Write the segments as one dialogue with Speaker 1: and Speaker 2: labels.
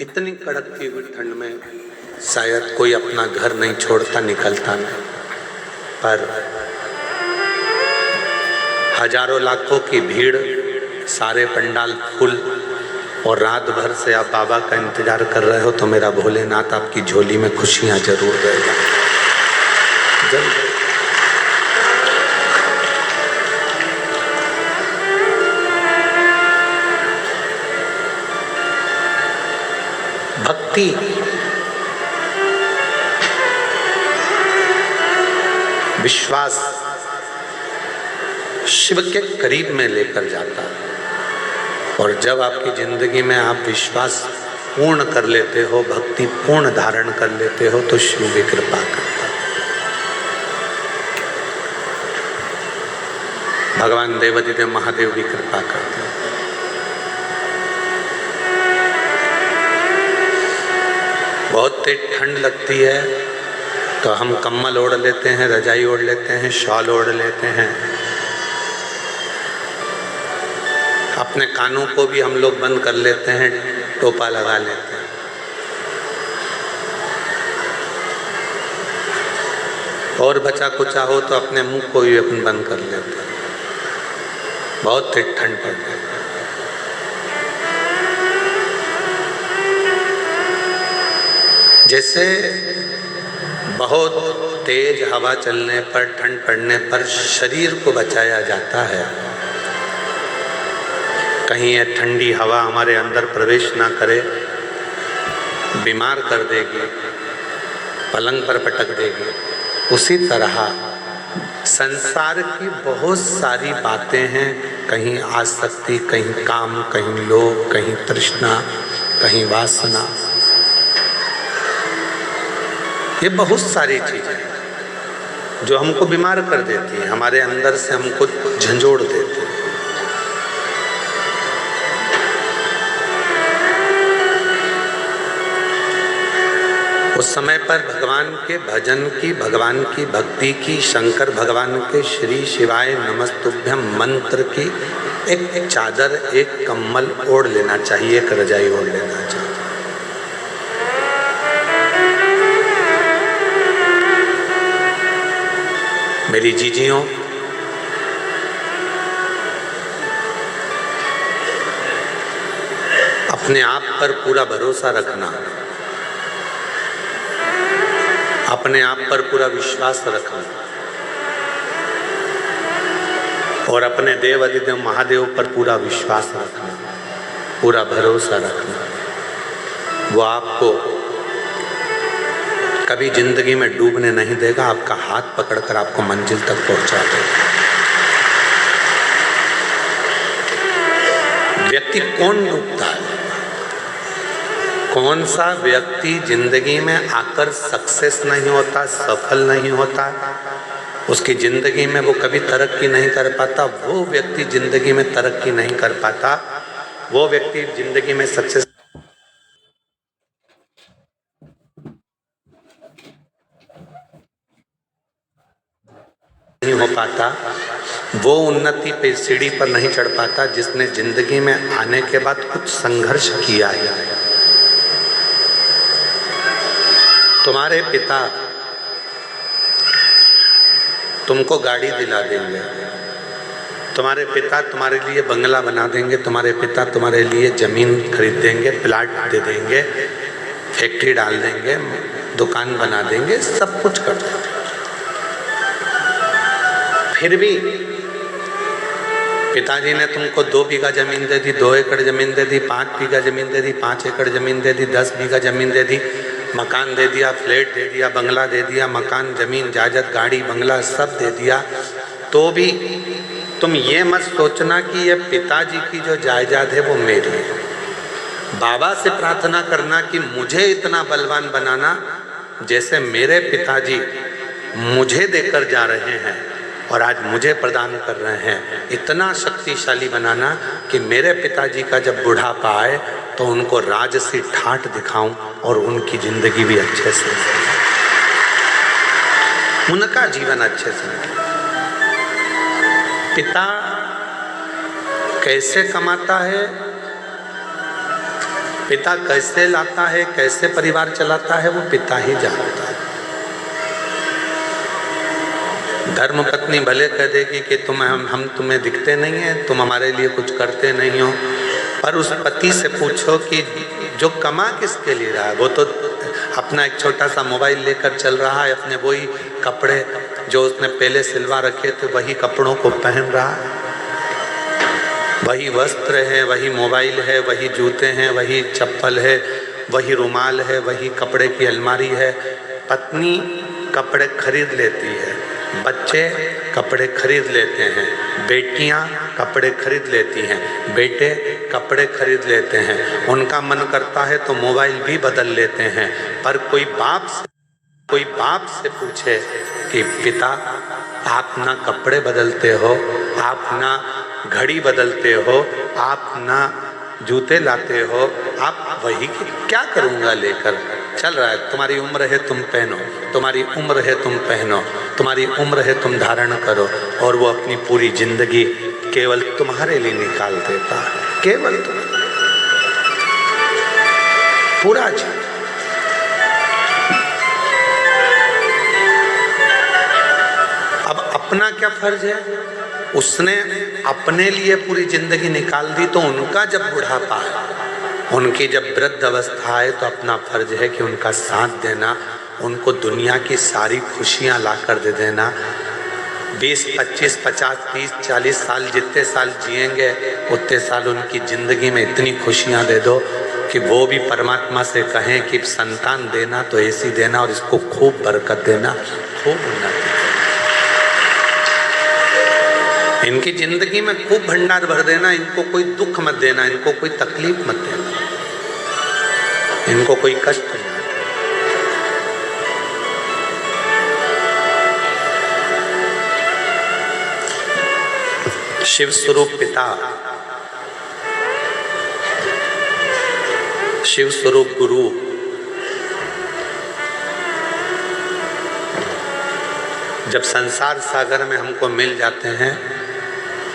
Speaker 1: इतनी कड़कती हुई ठंड में शायद कोई अपना घर नहीं छोड़ता, निकलता नहीं, पर हजारों लाखों की भीड़, सारे पंडाल फुल और रात भर से आप बाबा का इंतजार कर रहे हो, तो मेरा भोलेनाथ आपकी झोली में खुशियां जरूर देगा। भक्ति विश्वास शिव के करीब में लेकर जाता है, और जब आपकी जिंदगी में आप विश्वास पूर्ण कर लेते हो, भक्ति पूर्ण धारण कर लेते हो, तो शिव भी कृपा करता है। भगवान देवादिदेव महादेव भी कृपा करते हैं। बहुत तेज ठंड लगती है तो हम कम्बल ओढ़ लेते हैं, रजाई ओढ़ लेते हैं, शॉल ओढ़ लेते हैं। अपने कानों को भी हम लोग बंद कर लेते हैं, टोपा लगा लेते हैं। और बचा कुचा हो तो अपने मुंह को भी अपन बंद कर लेते हैं। बहुत तेज ठंड पड़ती है। जैसे बहुत तेज हवा चलने पर, ठंड पड़ने पर शरीर को बचाया जाता है, कहीं ये ठंडी हवा हमारे अंदर प्रवेश ना करे, बीमार कर देगी, पलंग पर पटक देगी। उसी तरह संसार की बहुत सारी बातें हैं, कहीं आसक्ति, कहीं काम, कहीं लोभ, कहीं तृष्णा, कहीं वासना। ये बहुत सारी चीजें जो हमको बीमार कर देती हैं, हमारे अंदर से हमको झंझोड़ देती हैं। उस समय पर भगवान के भजन की, भगवान की भक्ति की, शंकर भगवान के श्री शिवाय नमस्तुभ्यम मंत्र की एक चादर, एक कम्बल ओढ़ लेना चाहिए, एक रजाई ओढ़ लेना चाहिए। मेरी जीजियों, अपने आप पर पूरा भरोसा रखना, अपने आप पर पूरा विश्वास रखना, और अपने देव अधिदेव महादेव पर पूरा विश्वास रखना, पूरा भरोसा रखना। वो आपको कभी जिंदगी में डूबने नहीं देगा, आपका हाथ पकड़कर आपको मंजिल तक पहुंचा देगा। व्यक्ति कौन डूबता है? कौन सा व्यक्ति जिंदगी में आकर सक्सेस नहीं होता, सफल नहीं होता, उसकी जिंदगी में वो कभी तरक्की नहीं कर पाता, वो व्यक्ति जिंदगी में तरक्की नहीं कर पाता, वो व्यक्ति जिंदगी में सक्सेस नहीं हो पाता, वो उन्नति पे सीढ़ी पर नहीं चढ़ पाता जिसने जिंदगी में आने के बाद कुछ संघर्ष किया है। तुम्हारे पिता तुमको गाड़ी दिला देंगे, तुम्हारे पिता तुम्हारे लिए बंगला बना देंगे, तुम्हारे पिता तुम्हारे लिए जमीन खरीद देंगे, प्लाट दे देंगे, फैक्ट्री डाल देंगे, दुकान बना देंगे, सब कुछ कर देंगे। फिर भी पिताजी ने तुमको 2 बीघा जमीन दे दी, 2 एकड़ जमीन दे दी, 5 बीघा जमीन दे दी, 5 एकड़ जमीन दे दी, 10 बीघा जमीन दे दी, मकान दे दिया, फ्लैट दे दिया, बंगला दे दिया, मकान, जमीन, जायदाद, गाड़ी, बंगला सब दे दिया। तो भी तुम ये मत सोचना कि ये पिताजी की जो जायदाद है वो मेरी है। बाबा से प्रार्थना करना कि मुझे इतना बलवान बनाना जैसे मेरे पिताजी मुझे देकर जा रहे हैं और आज मुझे प्रदान कर रहे हैं, इतना शक्तिशाली बनाना कि मेरे पिताजी का जब बुढ़ापा आए तो उनको राजसी ठाठ दिखाऊं और उनकी जिंदगी भी अच्छे से, उनका जीवन अच्छे से। पिता कैसे कमाता है पिता कैसे लाता है, कैसे परिवार चलाता है, वो पिता ही जानता है। धर्म पत्नी भले कह देगी कि हम तुम्हें दिखते नहीं हैं, तुम हमारे लिए कुछ करते नहीं हो, पर उस पति से पूछो कि जो कमा किसके लिए रहा है, वो तो अपना एक छोटा सा मोबाइल लेकर चल रहा है, अपने वही कपड़े जो उसने पहले सिलवा रखे थे वही कपड़ों को पहन रहा है, वही वस्त्र है, वही मोबाइल है, वही जूते हैं, वही चप्पल है, वही रुमाल है, वही कपड़े की अलमारी है। पत्नी कपड़े खरीद लेती है, बच्चे कपड़े खरीद लेते हैं, बेटियां कपड़े खरीद लेती हैं, बेटे कपड़े खरीद लेते हैं, उनका मन करता है तो मोबाइल भी बदल लेते हैं। पर कोई बाप से पूछे कि पिता आप ना कपड़े बदलते हो, आप ना घड़ी बदलते हो, आप ना जूते लाते हो, आप वही क्या करूँगा लेकर चल रहा है, तुम्हारी उम्र है तुम पहनो, तुम्हारी उम्र है तुम पहनो, तुम्हारी उम्र है तुम धारण करो। और वो अपनी पूरी जिंदगी केवल तुम्हारे लिए निकाल देता है, केवल तुम, पूरा जीवन। अब अपना क्या फर्ज है, उसने अपने लिए पूरी जिंदगी निकाल दी, तो उनका जब बुढ़ापा है, उनकी जब वृद्ध अवस्था है, तो अपना फर्ज है कि उनका साथ देना, उनको दुनिया की सारी खुशियां ला कर दे देना। 20, 25, 50, 30, 40 साल जितने साल जिएंगे उतने साल उनकी ज़िंदगी में इतनी खुशियां दे दो कि वो भी परमात्मा से कहें कि संतान देना तो ऐसी देना और इसको खूब बरकत देना, खूब उन्नति। इनकी ज़िंदगी में खूब भंडार भर देना, इनको कोई दुख मत देना, इनको कोई तकलीफ मत देना, इनको कोई कष्ट नहीं। शिव स्वरूप पिता, शिव स्वरूप गुरु, जब संसार सागर में हमको मिल जाते हैं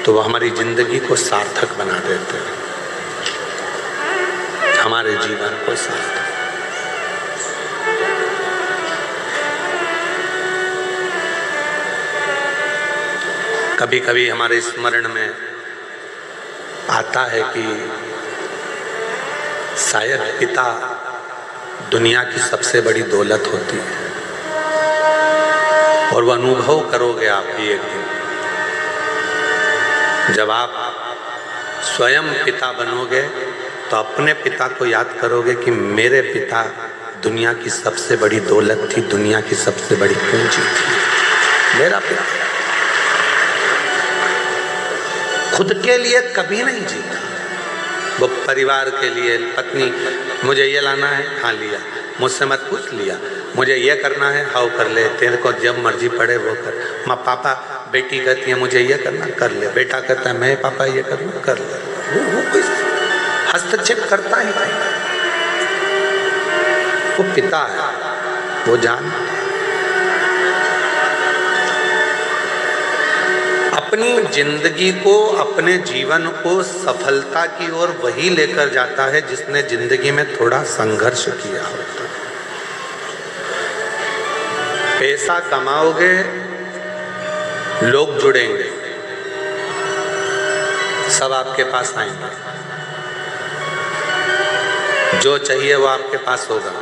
Speaker 1: तो वो हमारी जिंदगी को सार्थक बना देते हैं, हमारे जीवन को सार्थक। कभी कभी हमारे स्मरण में आता है कि शायद पिता दुनिया की सबसे बड़ी दौलत होती है, और वह अनुभव करोगे आप भी एक दिन, जब आप स्वयं पिता बनोगे तो अपने पिता को याद करोगे कि मेरे पिता दुनिया की सबसे बड़ी दौलत थी, दुनिया की सबसे बड़ी पूंजी थी। मेरा पिता खुद के लिए कभी नहीं जीता, वो परिवार के लिए, पत्नी मुझे ये लाना है, हाँ लिया, मुझसे मत पूछ, लिया, मुझे ये करना है, हाँ कर ले, तेरे को जब मर्जी पड़े वो कर। माँ पापा, बेटी कहती है मुझे ये करना, कर ले, बेटा कहता है मैं पापा ये करना, कर ले। वो कोई हस्तक्षेप करता ही नहीं, वो पिता है, वो जानता है। अपनी जिंदगी को, अपने जीवन को सफलता की ओर वही लेकर जाता है जिसने जिंदगी में थोड़ा संघर्ष किया होता है। पैसा कमाओगे, लोग जुड़ेंगे, सब आपके पास आएंगे, जो चाहिए वो आपके पास होगा।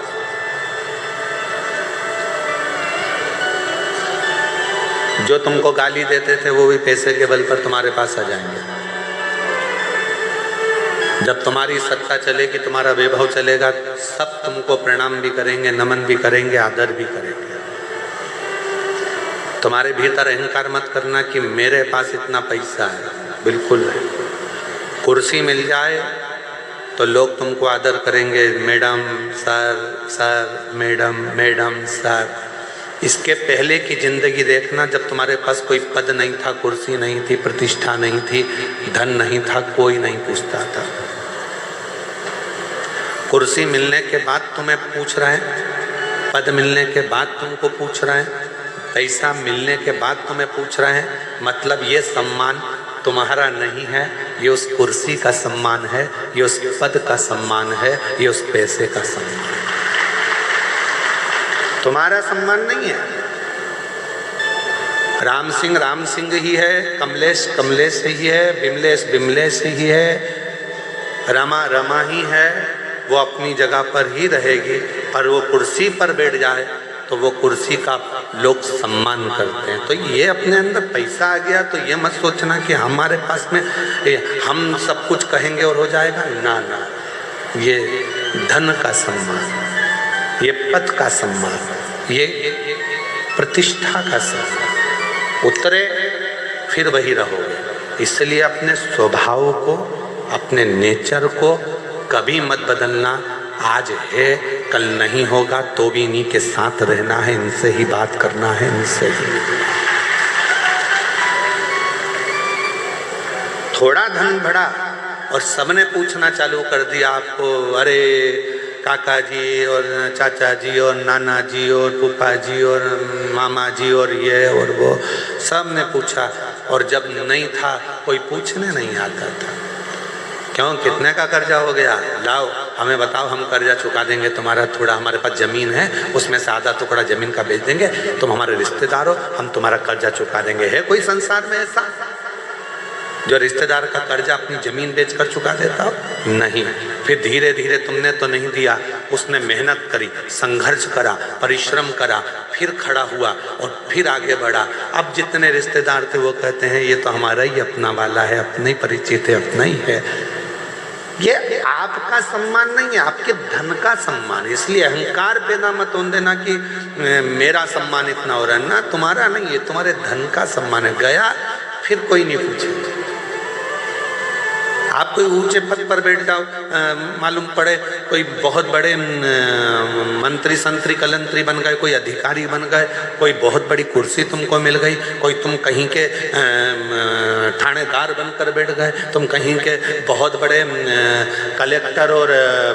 Speaker 1: जो तुमको गाली देते थे वो भी पैसे के बल पर तुम्हारे पास आ जाएंगे। जब तुम्हारी सत्ता चलेगी, तुम्हारा वैभव चलेगा, सब तुमको प्रणाम भी करेंगे, नमन भी करेंगे, आदर भी करेंगे। तुम्हारे भीतर अहंकार मत करना कि मेरे पास इतना पैसा है, बिल्कुल नहीं। कुर्सी मिल जाए तो लोग तुमको आदर करेंगे, madam sir, sir madam, madam sir. इसके पहले की जिंदगी देखना, जब तुम्हारे पास कोई पद नहीं था, कुर्सी नहीं थी, प्रतिष्ठा नहीं थी, धन नहीं था, कोई नहीं पूछता था। कुर्सी मिलने के बाद तुम्हें पूछ रहे हैं, पद मिलने के बाद तुमको पूछ रहे हैं, पैसा मिलने के बाद तुम्हें पूछ रहे हैं, मतलब ये सम्मान तुम्हारा नहीं है, ये उस कुर्सी का सम्मान है, ये उस पद का सम्मान है, ये उस पैसे का सम्मान है। तुम्हारा सम्मान नहीं है। राम सिंह ही है, कमलेश ही है, बिमलेश ही है, रमा ही है। वो अपनी जगह पर ही रहेगी, पर वो कुर्सी पर बैठ जाए तो वो कुर्सी का लोग सम्मान करते हैं। तो ये अपने अंदर पैसा आ गया तो ये मत सोचना कि हमारे पास में हम सब कुछ कहेंगे और हो जाएगा। ना, ये धन का सम्मान, ये पद का सम्मान, ये प्रतिष्ठा का सम्मान, उतरे फिर वही रहोगे। इसलिए अपने स्वभाव को, अपने नेचर को कभी मत बदलना। आज है, कल नहीं होगा, तो भी इन्हीं के साथ रहना है, इनसे ही बात करना है, इनसे ही। थोड़ा धन बढ़ा और सबने पूछना चालू कर दिया आपको, अरे काका जी और चाचा जी और नाना जी और फूफा जी और मामा जी और ये और वो, सब ने पूछा। और जब नहीं था कोई पूछने नहीं आता था। क्यों, कितने का कर्जा हो गया, लाओ हमें बताओ, हम कर्जा चुका देंगे तुम्हारा। थोड़ा हमारे पास जमीन है, उसमें से आधा टुकड़ा जमीन का बेच देंगे, तुम हमारे रिश्तेदार हो, हम तुम्हारा कर्जा चुका देंगे। है कोई संसार में ऐसा जो रिश्तेदार का कर्जा अपनी जमीन बेचकर चुका देता हो? नहीं। फिर धीरे धीरे तुमने तो नहीं दिया, उसने मेहनत करी, संघर्ष करा, परिश्रम करा, फिर खड़ा हुआ और फिर आगे बढ़ा। अब जितने रिश्तेदार थे वो कहते हैं ये तो हमारा ही अपना वाला है, अपने ही परिचित है, अपना ही है। ये आपका सम्मान नहीं है, आपके धन का सम्मान। इसलिए अहंकार पैदा मत होने देना कि मेरा सम्मान इतना हो रहा है ना, तुम्हारा नहीं है, तुम्हारे धन का सम्मान है। गया फिर कोई नहीं पूछे। आप कोई ऊंचे पद पर बैठ जाओ, मालूम पड़े कोई बहुत बड़े मंत्री संतरी कलंतरी बन गए, कोई अधिकारी बन गए, कोई बहुत बड़ी कुर्सी तुमको मिल गई, कोई तुम कहीं के थानेदार बनकर बैठ गए, तुम कहीं के बहुत बड़े कलेक्टर और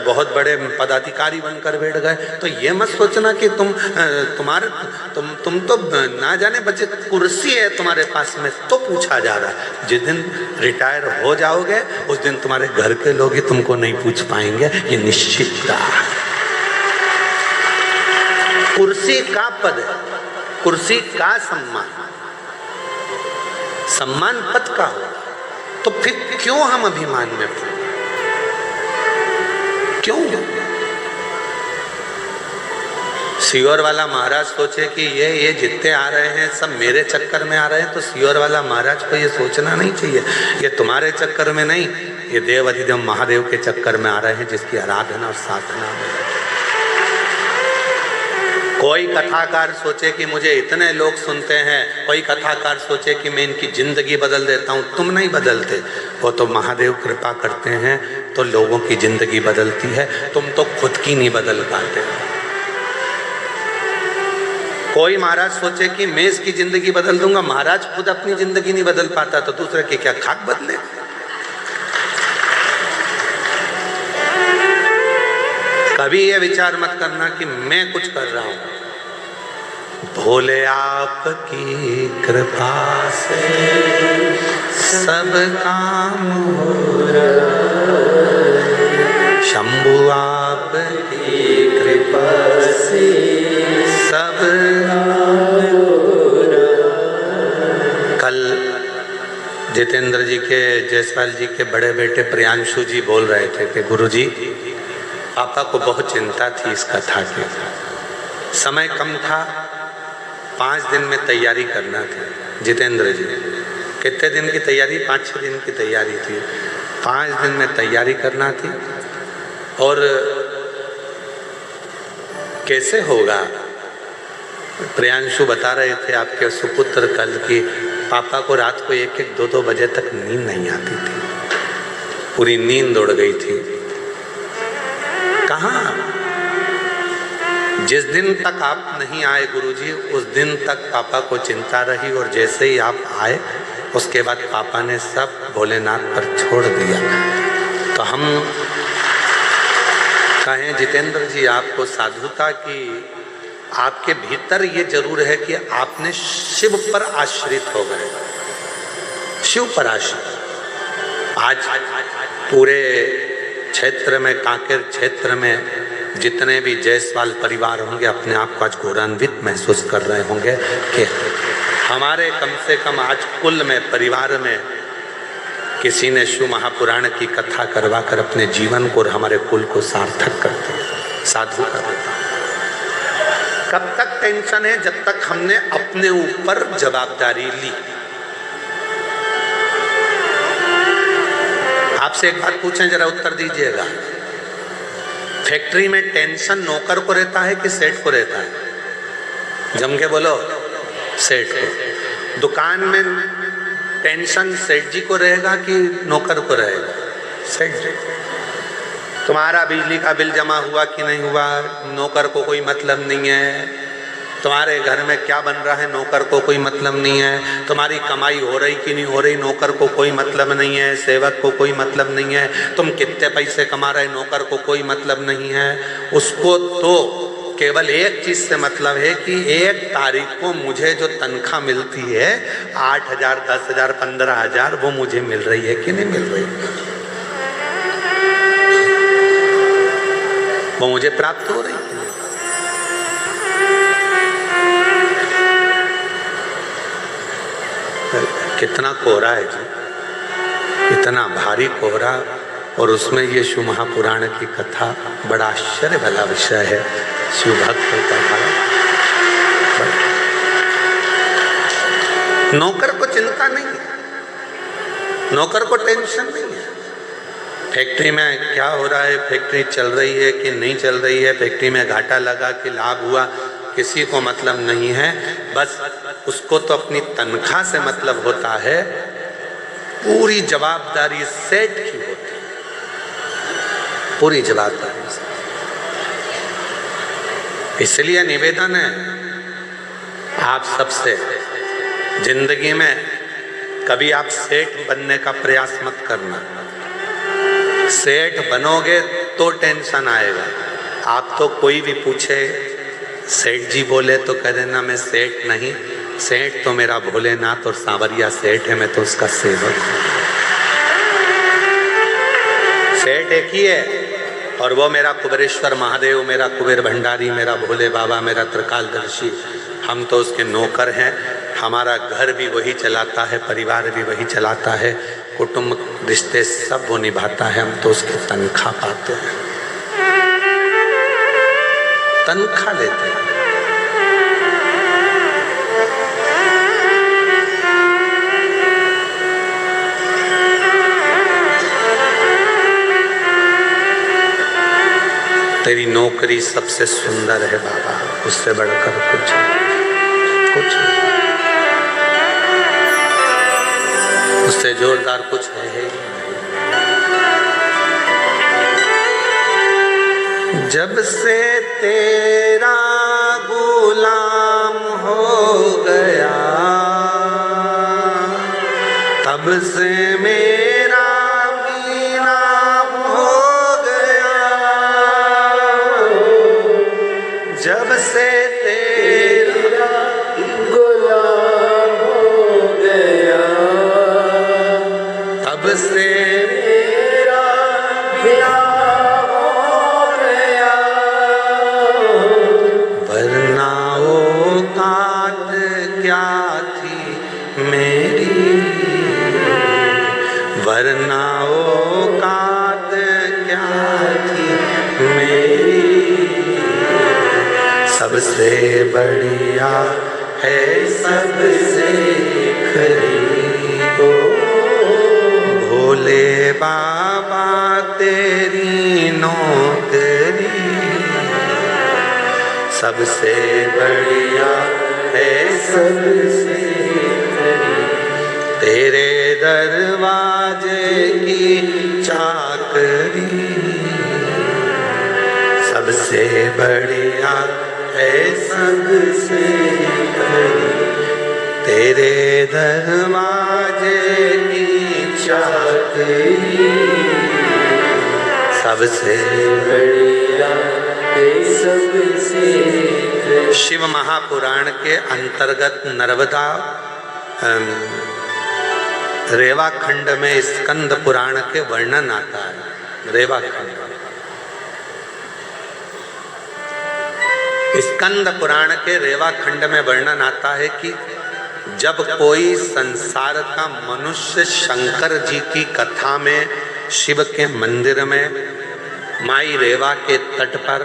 Speaker 1: बहुत बड़े पदाधिकारी बनकर बैठ गए, तो ये मत सोचना कि तुम तो ना जाने बच्चे कुर्सी है तुम्हारे पास में तो पूछा जा रहा है। जिस दिन रिटायर हो जाओगे उस दिन तुम्हारे घर के लोग ही तुमको नहीं पूछ पाएंगे, ये निश्चित है। कुर्सी का पद है, कुर्सी का सम्मान, सम्मान पद का हो, तो फिर क्यों हम अभिमान में पड़े? क्यों? सियोर वाला महाराज सोचे कि ये जितने आ रहे हैं सब मेरे चक्कर में आ रहे हैं, तो सियोर वाला महाराज को ये सोचना नहीं चाहिए ये तुम्हारे चक्कर में नहीं, ये देव अधिदेव महादेव के चक्कर में आ रहे हैं, जिसकी आराधना और साधना में। कोई कथाकार सोचे कि मुझे इतने लोग सुनते हैं, कोई कथाकार सोचे कि मैं इनकी जिंदगी बदल देता हूँ। तुम नहीं बदलते, वो तो महादेव कृपा करते हैं तो लोगों की जिंदगी बदलती है, तुम तो खुद की नहीं बदल पाते। कोई महाराज सोचे कि मैं इसकी जिंदगी बदल दूंगा, महाराज खुद अपनी जिंदगी नहीं बदल पाता तो दूसरे की क्या खाक बदले। कभी ये विचार मत करना कि मैं कुछ कर रहा हूं। भोले आपकी कृपा से सब काम हो रहा, शंभु आपकी कृपा से सब कल जितेंद्र जी के, जयसवाल जी के बड़े बेटे प्रियांशु जी बोल रहे थे कि गुरुजी पापा को बहुत चिंता थी इस कथा की, समय कम था, 5 दिन में तैयारी करना थी। जितेंद्र जी कितने दिन की तैयारी? 5-6 दिन की तैयारी थी, 5 दिन में तैयारी करना थी। और कैसे होगा? प्रियांशु बता रहे थे आपके सुपुत्र कल की पापा को रात को 1-1, 2-2 बजे तक नींद नहीं आती थी, पूरी नींद उड़ गई थी। कहाँ? जिस दिन तक आप नहीं आए गुरुजी, उस दिन तक पापा को चिंता रही, और जैसे ही आप आए उसके बाद पापा ने सब भोलेनाथ पर छोड़ दिया। तो हम कहें जितेंद्र जी आपको साधुता की, आपके भीतर ये जरूर है कि आपने शिव पर आश्रित हो गए। शिव पराशर। आज पूरे क्षेत्र में, कांकेर क्षेत्र में जितने भी जायसवाल परिवार होंगे अपने आप को आज गौरवान्वित महसूस कर रहे होंगे कि हमारे कम से कम आज कुल में, परिवार में किसी ने शिव महापुराण की कथा करवा कर अपने जीवन को और हमारे कुल को सार्थक कर दिया, साधु कर दिया। कब तक टेंशन है? जब तक हमने अपने ऊपर जवाबदारी ली। आपसे एक बात पूछें, जरा उत्तर दीजिएगा। फैक्ट्री में टेंशन नौकर को रहता है कि सेठ को रहता है? जम के बोलो, सेठ को। दुकान में टेंशन सेठ जी को रहेगा कि नौकर को रहेगा? सेठ जी। तुम्हारा बिजली का बिल जमा हुआ कि नहीं हुआ, नौकर को कोई मतलब नहीं है। तुम्हारे घर में क्या बन रहा है, नौकर को कोई मतलब नहीं है। तुम्हारी कमाई हो रही कि नहीं हो रही, नौकर को कोई मतलब नहीं है। सेवक को कोई मतलब नहीं है। तुम कितने पैसे कमा रहे, नौकर को कोई मतलब नहीं है। उसको तो केवल एक चीज से मतलब है कि 1 तारीख को मुझे जो तनख्वाह मिलती है 8,000, 10,000, 15,000, वो मुझे मिल रही है कि नहीं मिल रही, वो मुझे प्राप्त हो रही है। कितना कोहरा है जी, इतना भारी कोहरा, और उसमें ये शिव महापुराण की कथा, बड़ा आश्चर्य वाला विषय है। शिव भक्त का नौकर को चिंता नहीं है, नौकर को टेंशन नहीं है। फैक्ट्री में क्या हो रहा है, फैक्ट्री चल रही है कि नहीं चल रही है, फैक्ट्री में घाटा लगा कि लाभ हुआ, किसी को मतलब नहीं है। बस उसको तो अपनी तनख्वाह से मतलब होता है। पूरी जवाबदारी सेठ की होती है, पूरी जवाबदारी से। इसलिए निवेदन है आप सबसे, जिंदगी में कभी आप सेठ बनने का प्रयास मत करना। सेठ बनोगे तो टेंशन आएगा। आप तो कोई भी पूछे सेठ जी बोले तो कह देना मैं सेठ नहीं, सेठ तो मेरा भोलेनाथ और सांवरिया सेठ है, मैं तो उसका सेवक हूँ। सेठ एक ही है, और वो मेरा कुबेरेश्वर महादेव, मेरा कुबेर भंडारी, मेरा भोले बाबा, मेरा त्रिकालदर्शी, हम तो उसके नौकर हैं। हमारा घर भी वही चलाता है, परिवार भी वही चलाता है, कुटुंब रिश्ते सब वो निभाता है, हम तो उसकी तनख्वाह पाते हैं, तनख्वाह लेते हैं। तेरी नौकरी सबसे सुंदर है बाबा, उससे बढ़कर कुछ उससे जोरदार कुछ है। जब से तेरा गुलाम हो गया, तब से मेरा भी नाम हो गया। जब से तेरा गुलाम हो गया, तब से मेरा भी नाम हो गया। वरना औकात क्या थी मेरी, वरना औकात क्या थी मेरी। सबसे बढ़िया है सबसे खरीदो, भोले बाबा तेरी नौकरी। सबसे बढ़िया है सबसे खरीद, तेरे दरवाजे की चाकरी। सबसे बढ़िया है सबसे खरीद, तेरे दरवाजे की चाकरी। सबसे बढ़िया है सबसे खरीद। शिव महापुराण के अंतर्गत नर्मदा रेवा खंड में स्कंद पुराण के वर्णन आता है। रेवा खंड, स्कंद पुराण के रेवा खंड में वर्णन आता है कि जब कोई संसार का मनुष्य शंकर जी की कथा में, शिव के मंदिर में, माई रेवा के तट पर,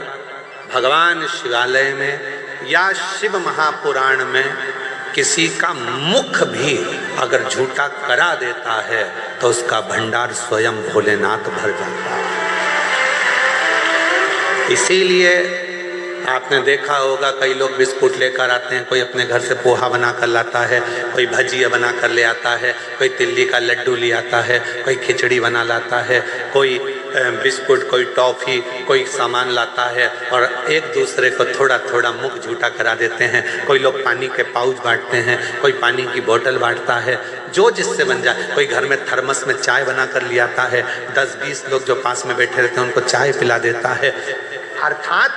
Speaker 1: भगवान शिवालय में या शिव महापुराण में किसी का मुख भी अगर झूठा करा देता है तो उसका भंडार स्वयं भोलेनाथ भर जाता है। इसीलिए आपने देखा होगा कई लोग बिस्कुट लेकर आते हैं, कोई अपने घर से पोहा बना कर लाता है, कोई भजिया बना कर ले आता है, कोई तिल्ली का लड्डू ले आता है, कोई खिचड़ी बना लाता है, कोई बिस्कुट, कोई टॉफ़ी, कोई सामान लाता है और एक दूसरे को थोड़ा थोड़ा मुख झूठा करा देते हैं। कोई लोग पानी के पाउच बांटते हैं, कोई पानी की बोतल बांटता है, जो जिससे बन जाए। कोई घर में थर्मस में चाय बना कर ले आता है, 10-20 लोग जो पास में बैठे रहते हैं उनको चाय पिला देता है। अर्थात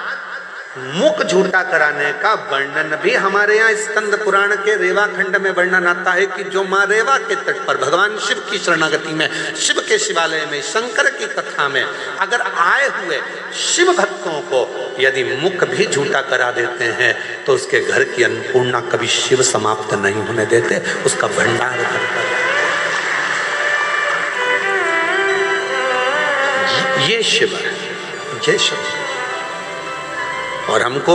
Speaker 1: मुख झूठा कराने का वर्णन भी हमारे यहाँ स्कंद पुराण के रेवा खंड में वर्णन आता है कि जो माँ रेवा के तट पर भगवान शिव की शरणागति में, शिव के शिवालय में, शंकर की कथा में अगर आए हुए शिव भक्तों को यदि मुख भी झूठा करा देते हैं तो उसके घर की अन्नपूर्णा कभी शिव समाप्त नहीं होने देते, उसका भंडार भरता है। ये शिव है, ये शिव। और हमको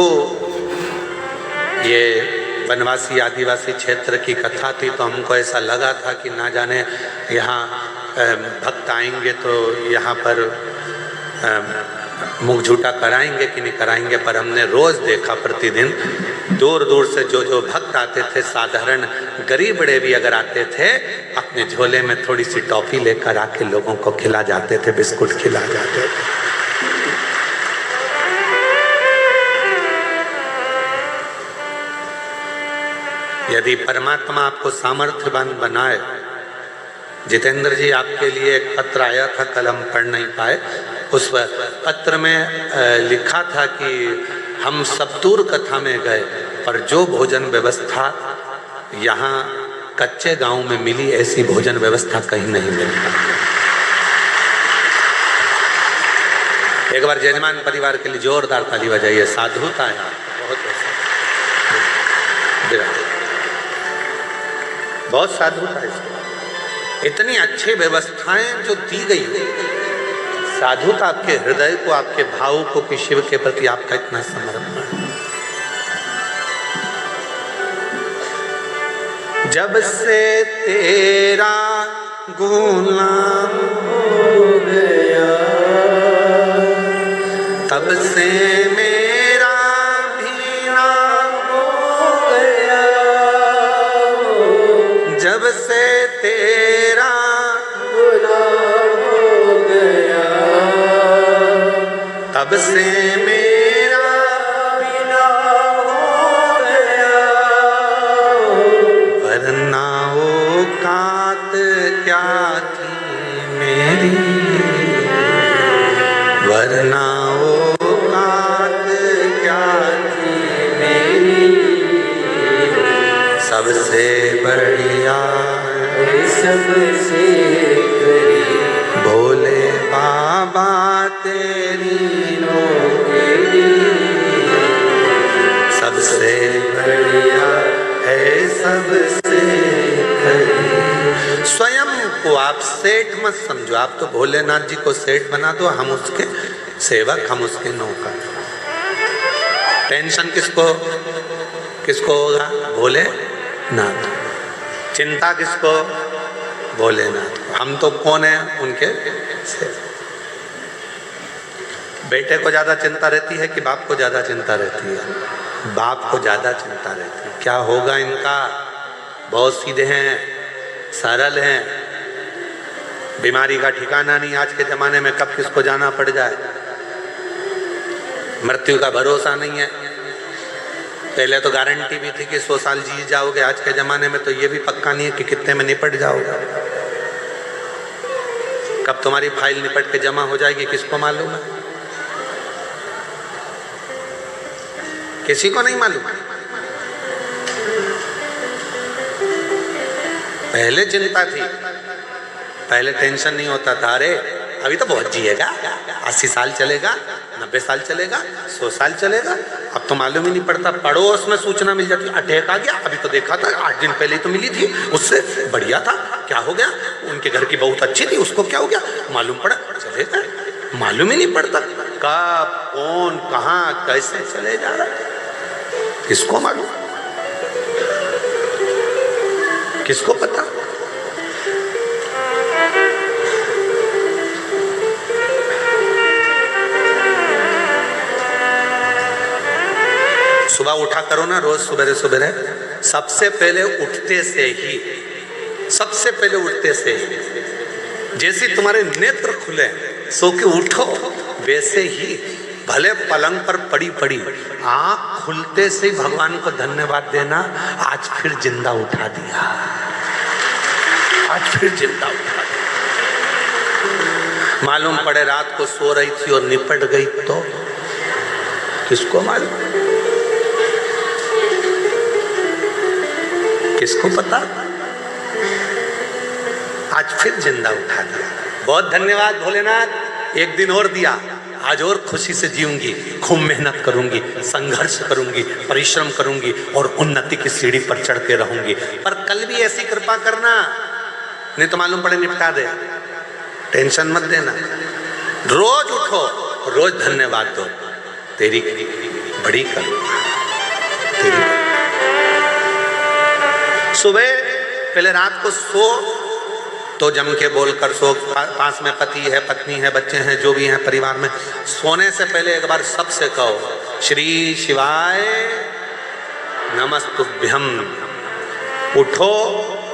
Speaker 1: ये वनवासी आदिवासी क्षेत्र की कथा थी तो हमको ऐसा लगा था कि ना जाने यहाँ भक्त आएंगे तो यहाँ पर मुख झूठा कराएंगे कि नहीं कराएंगे, पर हमने रोज़ देखा, प्रतिदिन दूर दूर से जो भक्त आते थे, साधारण गरीब बड़े भी अगर आते थे, अपने झोले में थोड़ी सी टॉफ़ी लेकर आके लोगों को खिला जाते थे, बिस्कुट खिला जाते थे। यदि परमात्मा आपको सामर्थ्यवान बनाए, जितेंद्र जी आपके लिए एक पत्र आया था, कल हम पढ़ नहीं पाए, उस पत्र में लिखा था कि हम सप्तूर कथा में गए पर जो भोजन व्यवस्था यहाँ कच्चे गांव में मिली ऐसी भोजन व्यवस्था कहीं नहीं मिली। एक बार जजमान परिवार के लिए जोरदार ताली बजाइए। साधुता है, बहुत साधुता है इसको। इतनी अच्छी व्यवस्थाएं जो दी गई, साधुता आपके हृदय को, आपके भाव को कि शिव के प्रति आपका इतना समर्पण। जब से तेरा गुलाम हो गया तब से मेरा भी नाम हो गया। जब से तेरा गुलाम हो गया तब से मेरा भी नाम हो गया। वरना औकात क्या थी मेरी, वरना औकात क्या थी मेरी। सबसे बढ़िया सबसे करीब भोले बाबा तेरी नौकरी। सबसे बढ़िया है सबसे करीब। स्वयं को आप सेठ मत समझो, आप तो भोलेनाथ जी को सेठ बना दो, हम उसके सेवक, हम उसके नौकर। टेंशन किसको किसको होगा? भोलेनाथ। चिंता किसको? भोलेनाथ। हम तो कौन है? उनके सेवक। बेटे को ज्यादा चिंता रहती है कि बाप को ज्यादा चिंता रहती है? बाप को ज्यादा चिंता रहती है। क्या होगा इनका? बहुत सीधे हैं, सरल हैं, बीमारी का ठिकाना नहीं। आज के ज़माने में कब किसको जाना पड़ जाए, मृत्यु का भरोसा नहीं है। पहले तो गारंटी भी थी कि 100 साल जी जाओगे, आज के ज़माने में तो ये भी पक्का नहीं है कि कितने में निपट जाओगे। कब तुम्हारी फाइल निपट के जमा हो जाएगी किसको मालूम है? किसी को नहीं मालूम। पहले चिंता थी पहले टेंशन नहीं होता था, अरे अभी तो बहुत जिएगा, 80 साल चलेगा, 90 साल चलेगा, 100 साल चलेगा। अब तो मालूम ही नहीं पड़ता, पड़ोस में सूचना मिल जाती, अटैक आ गया, अभी तो देखा था 8 दिन पहले ही तो मिली थी, उससे बढ़िया था, क्या हो गया, उनके घर की बहुत अच्छी थी, उसको क्या हो गया, मालूम पड़ा, चलेगा, मालूम ही नहीं पड़ता कब कौन कहाँ कैसे चले जा रहा है, किसको मालूम, किसको पता। सुबह उठा करो ना रोज सुबह सुबह, सबसे पहले उठते से ही, सबसे पहले उठते से ही जैसे तुम्हारे नेत्र खुले, सो के उठो, वैसे ही भले पलंग पर पड़ी पड़ी आंख खुलते से ही भगवान को धन्यवाद देना, आज फिर जिंदा उठा दिया, आज फिर जिंदा उठा दिया। मालूम पड़े रात को सो रही थी और निपट गई तो किसको मालूम, किसको पता, आज फिर जिंदा उठा दिया। बहुत धन्यवाद भोलेनाथ, एक दिन और दिया, आज और खुशी से जीऊंगी, खूब मेहनत करूंगी, संघर्ष करूंगी, परिश्रम करूंगी और उन्नति की सीढ़ी पर चढ़ के रहूंगी। पर कल भी ऐसी कृपा करना, नहीं तो मालूम पड़े निपटा दे, टेंशन मत देना। रोज उठो, रोज धन्यवाद दो, तेरी बड़ी करुणा, तेरी सुबह पहले रात को सो तो जम के बोलकर सो, पास में पति है, पत्नी है, बच्चे हैं, जो भी हैं परिवार में, सोने से पहले एक बार सबसे कहो श्री शिवाय नमस्तुभ्यम। उठो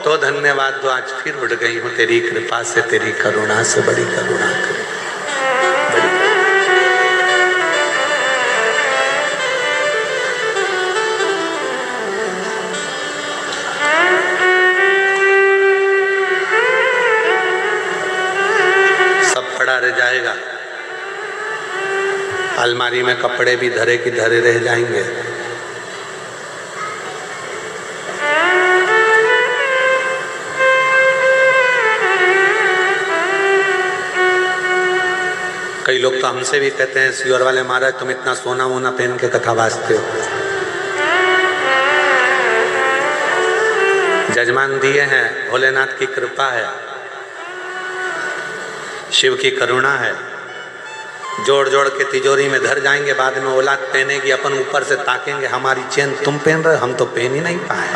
Speaker 1: तो धन्यवाद दो, आज फिर उठ गई हूँ तेरी कृपा से, तेरी करुणा से, बड़ी करुणा कर। रह जाएगा, अलमारी में कपड़े भी धरे की धरे रह जाएंगे। कई लोग तो हमसे भी कहते हैं, सियोर वाले महाराज तुम इतना सोना वोना पहन के कथा वाचते हो। जजमान दिए हैं, भोलेनाथ की कृपा है, शिव की करुणा है, जोड़ जोड़ के तिजोरी में धर जाएंगे, बाद में औलाद पहनेगी, अपन ऊपर से ताकेंगे, हमारी चेन तुम पहन रहे, हम तो पहन ही नहीं पाए।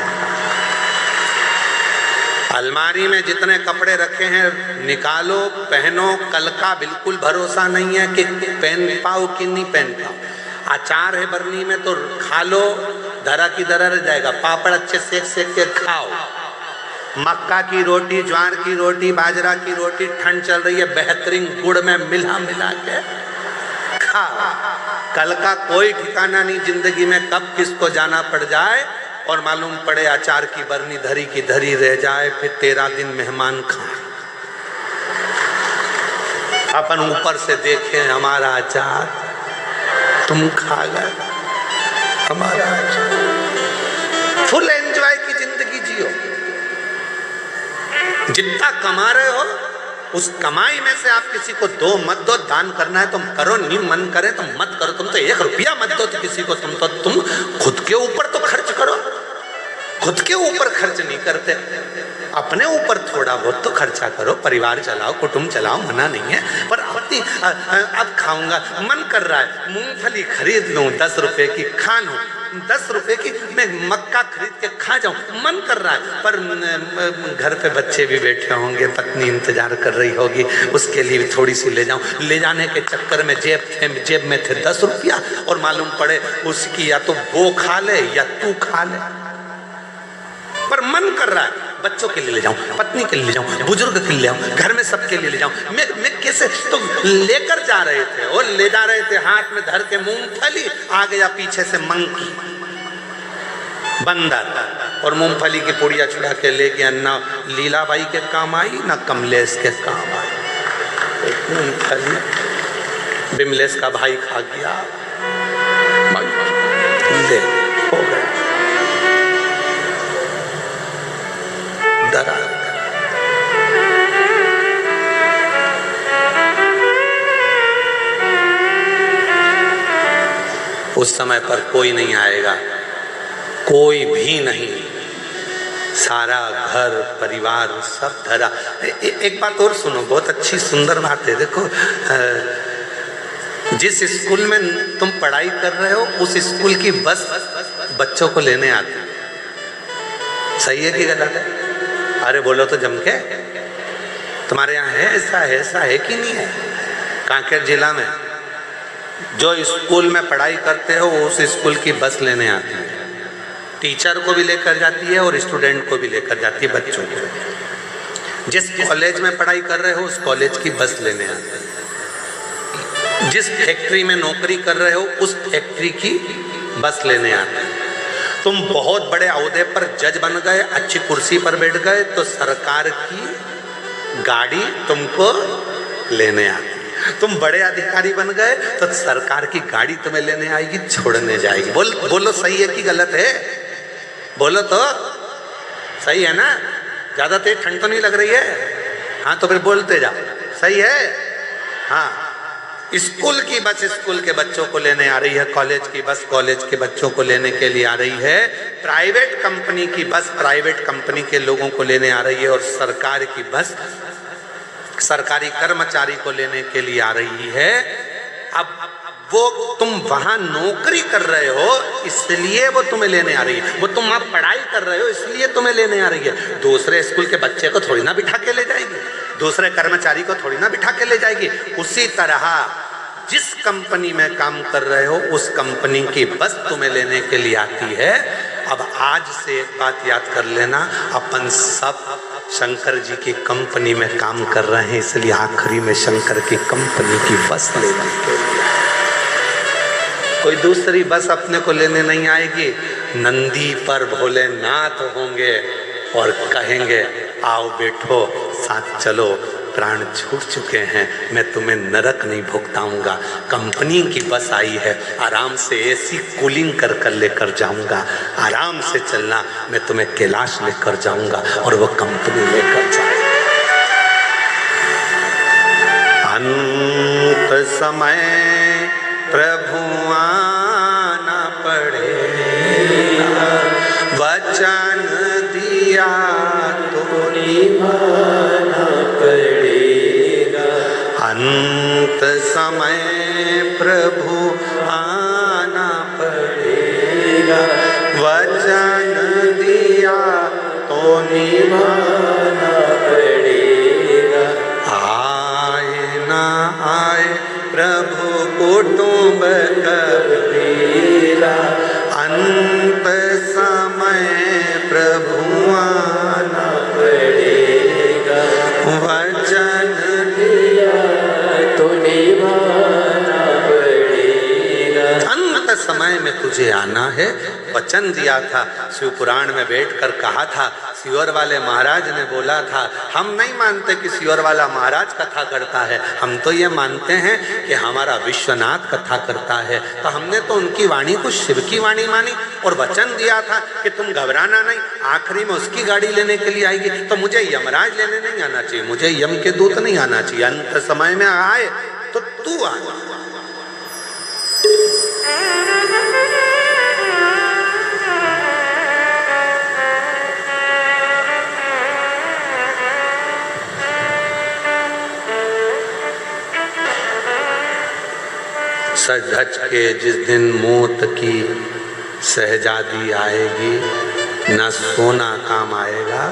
Speaker 1: अलमारी में जितने कपड़े रखे हैं निकालो, पहनो, कल का बिल्कुल भरोसा नहीं है कि पहन पाओ कि नहीं पहन पाओ। अचार है बरनी में तो खा लो, धरा की धरा रह जाएगा, पापड़ अच्छे सेक सेक के खाओ, मक्का की रोटी, ज्वार की रोटी, बाजरा की रोटी, ठंड चल रही है, बेहतरीन गुड़ में मिला मिला के खा। कल का कोई ठिकाना नहीं जिंदगी में, कब किसको जाना पड़ जाए और मालूम पड़े अचार की बरनी धरी की धरी रह जाए, फिर 13 दिन मेहमान खाए। अपन ऊपर से देखें हमारा अचार, तुम खा गए हमारा अचार। फुल एंजॉय की जिंदगी जियो, जितना कमा रहे हो उस कमाई में से आप किसी को दो मत दो, दान करना है तुम करो, नहीं मन करे तो मत करो। तुम तो 1 रुपया मत दो तो किसी को, तुम खुद के ऊपर तो खर्च करो, खुद के ऊपर खर्च नहीं करते, अपने ऊपर थोड़ा बहुत तो खर्चा करो, परिवार चलाओ, कुटुंब चलाओ, मना नहीं है। पर अब खाऊंगा, मन कर रहा है मूंगफली खरीद लूं 10 रुपए की, खा लूं 10 रुपए की, मैं मक्का खरीद के खा जाऊं, मन कर रहा है। पर घर पे बच्चे भी बैठे होंगे, पत्नी इंतजार कर रही होगी, उसके लिए थोड़ी सी ले जाऊं। ले जाने के चक्कर में जेब में थे 10 रुपया और मालूम पड़े उसकी या तो वो खा ले या तू खा ले। पर मन कर रहा है बच्चों के लिए ले जाऊं, पत्नी के लिए ले जाऊं, बुजुर्ग के लिए ले जाऊं, घर में सबके लिए ले जाऊं। मैं कैसे तो लेकर जा रहे थे और ले जा रहे थे, हाथ में धर के मूंगफली, आ गया पीछे से मंकी, बंदर, और मूंगफली की पुड़िया छुड़ा के ले गया। ना लीलाबाई के काम आई ना कमलेश के काम आई, मूंगफली बिमलेश का भाई खा गया, ले हो गया। उस समय पर कोई नहीं आएगा, कोई भी नहीं, सारा घर परिवार सब धरा। एक बात और सुनो, बहुत अच्छी सुंदर बात है। देखो, जिस स्कूल में तुम पढ़ाई कर रहे हो उस स्कूल की बस बच्चों को लेने आती है। सही है कि गलत है? अरे बोलो तो जम के। तुम्हारे यहाँ है ऐसा है कि नहीं है? कांकेर जिला में जो स्कूल में पढ़ाई करते हो उस स्कूल की बस लेने आती है, टीचर को भी लेकर जाती है और स्टूडेंट को भी लेकर जाती है, बच्चों को। जिस कॉलेज में पढ़ाई कर रहे हो उस कॉलेज की बस लेने आती है। जिस फैक्ट्री में नौकरी कर रहे हो उस फैक्ट्री की बस लेने आती है। तुम बहुत बड़े ओहदे पर जज बन गए, अच्छी कुर्सी पर बैठ गए, तो सरकार की गाड़ी तुमको लेने आती है। तुम बड़े अधिकारी बन गए तो सरकार की गाड़ी तुम्हें लेने आएगी, छोड़ने जाएगी। बोलो सही है कि गलत है? बोलो तो सही है ना? ज्यादा तेज ठंड तो नहीं लग रही है? हाँ तो फिर बोलते जाओ, सही है? हाँ, स्कूल की बस स्कूल के बच्चों को लेने आ रही है, कॉलेज की बस कॉलेज के बच्चों को लेने के लिए आ रही है, प्राइवेट कंपनी की बस प्राइवेट कंपनी के लोगों को लेने आ रही है, और सरकार की बस सरकारी कर्मचारी को लेने के लिए आ रही है। अब वो तुम वहां नौकरी कर रहे हो इसलिए वो तुम्हें लेने आ रही है, वो तुम वहां पढ़ाई कर रहे हो इसलिए तुम्हें लेने आ रही है। दूसरे स्कूल के बच्चे को थोड़ी ना बिठा के ले जाएगी, दूसरे कर्मचारी को थोड़ी ना बिठा के ले जाएगी। उसी तरह जिस कंपनी में काम कर रहे हो उस कंपनी की बस तुम्हें लेने के लिए आती है। अब आज से एक बात याद कर लेना, अपन सब शंकर जी की कंपनी में काम कर रहे हैं, इसलिए आखिरी में शंकर की कंपनी की बस लेने के लिए कोई दूसरी बस अपने को लेने नहीं आएगी। नंदी पर भोलेनाथ होंगे और कहेंगे आओ बैठो साथ चलो, प्राण छूट चुके हैं, मैं तुम्हें नरक नहीं भुगताऊंगा। कंपनी की बस आई है, आराम से एसी कूलिंग कर लेकर जाऊंगा, आराम से चलना, मैं तुम्हें कैलाश लेकर जाऊंगा और वो कंपनी लेकर जाएगी। अंत समय प्रभु आना पड़ेगा, वचन दिया तो निभाना पड़ेगा। अंत समय प्रभु आना पड़ेगा, वचन दिया तो निभाना पड़ेगा। आए ना आए प्रभु कुटुंब कबीरा, अंत समय प्रभु आना पड़ेगा, वचन दिया तो निभाना पड़ेगा। अंत समय में तुझे आना है, वचन दिया था। शिव पुराण में बैठकर कहा था, सियोर वाले महाराज ने बोला था, हम नहीं मानते कि सियोर वाला महाराज कथा करता है, हम तो ये मानते हैं कि हमारा विश्वनाथ कथा करता है। तो हमने तो उनकी वाणी को शिव की वाणी मानी और वचन दिया था कि तुम घबराना नहीं, आखिरी में उसकी गाड़ी लेने के लिए आएगी। तो मुझे यमराज लेने नहीं आना चाहिए, मुझे यम के दूत नहीं आना चाहिए। अंत समय में आए तो तू आ। सज धज के जिस दिन मौत की शहजादी आएगी, न सोना काम आएगा।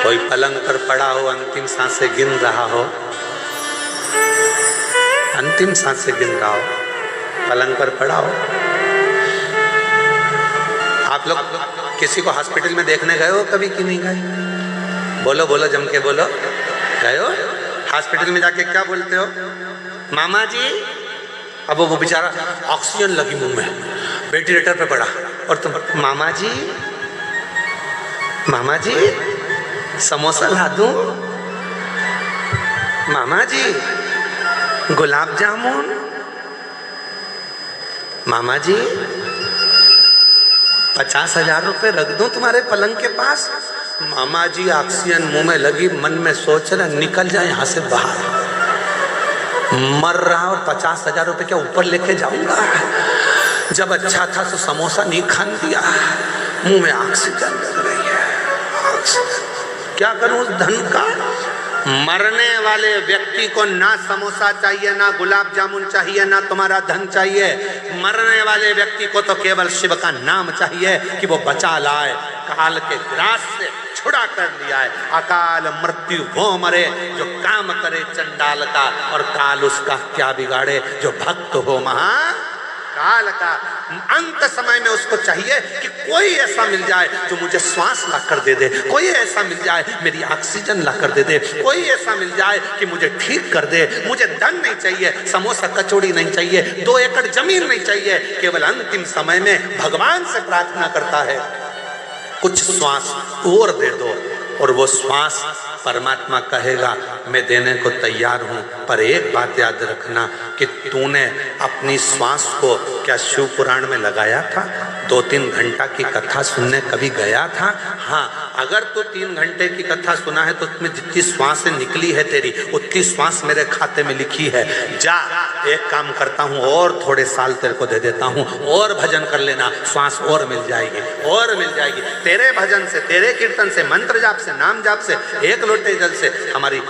Speaker 1: कोई पलंग पर पड़ा हो, अंतिम सांसें गिन रहा हो, अंतिम सांसें गिन रहा हो, पलंग पर पड़ा हो। आप लोग किसी को हॉस्पिटल में देखने गए हो कभी कि नहीं गए? बोलो बोलो, जम के बोलो। गए हो? हॉस्पिटल में जाके क्या बोलते हो? मामा जी। अब वो बेचारा ऑक्सीजन लगी मुंह में, वेंटिलेटर पे पड़ा, और तुम मामा जी, मामा जी समोसा ला दूं, मामा जी गुलाब जामुन, मामा जी 50,000 रुपए रख दूं तुम्हारे पलंग के पास। मामा जी ऑक्सीजन मुंह में लगी, मन में सोच रहे निकल जाए यहां से बाहर। मर रहा और 50,000 रुपए क्या ऊपर लेके जाऊंगा? जब अच्छा था तो समोसा नहीं खान दिया, मुंह में ऑक्सीजन लग रही है। क्या करूं उस धन का? मरने वाले व्यक्ति को ना समोसा चाहिए, ना गुलाब जामुन चाहिए, ना तुम्हारा धन चाहिए। मरने वाले व्यक्ति को तो केवल शिव का नाम चाहिए कि वो बचा लाए, काल के ग्रास से छुड़ा कर लिया है। अकाल मृत्यु वो मरे जो काम करे चंडाल का, और काल उसका क्या बिगाड़े जो भक्त हो महाकाल का। अंत समय में उसको चाहिए कि कोई ऐसा मिल जाए जो मुझे श्वास ला कर दे दे, कोई ऐसा मिल जाए मेरी ऑक्सीजन ला कर दे दे, कोई ऐसा मिल जाए कि मुझे ठीक कर दे। मुझे धन नहीं चाहिए, समोसा कचौड़ी नहीं चाहिए, 2 एकड़ जमीन नहीं चाहिए। केवल अंतिम समय में भगवान से प्रार्थना करता है कुछ श्वास और दे दो, और वो श्वास परमात्मा कहेगा मैं देने को तैयार हूँ। पर एक बात याद रखना कि तूने अपनी श्वास को क्या शिव पुराण में लगाया था? 2-3 घंटा की कथा सुनने कभी गया था? हाँ, अगर तू 3 घंटे की कथा सुना है तो उसमें जितनी श्वासें निकली है तेरी, उतनी श्वास मेरे खाते में लिखी है। जा, एक काम करता हूँ और थोड़े साल तेरे को दे देता हूँ, और भजन कर लेना, श्वास और मिल जाएगी, और मिल जाएगी। तेरे भजन से, तेरे कीर्तन से, मंत्र जाप से, नाम जाप से, एक लोटे जल से हमारी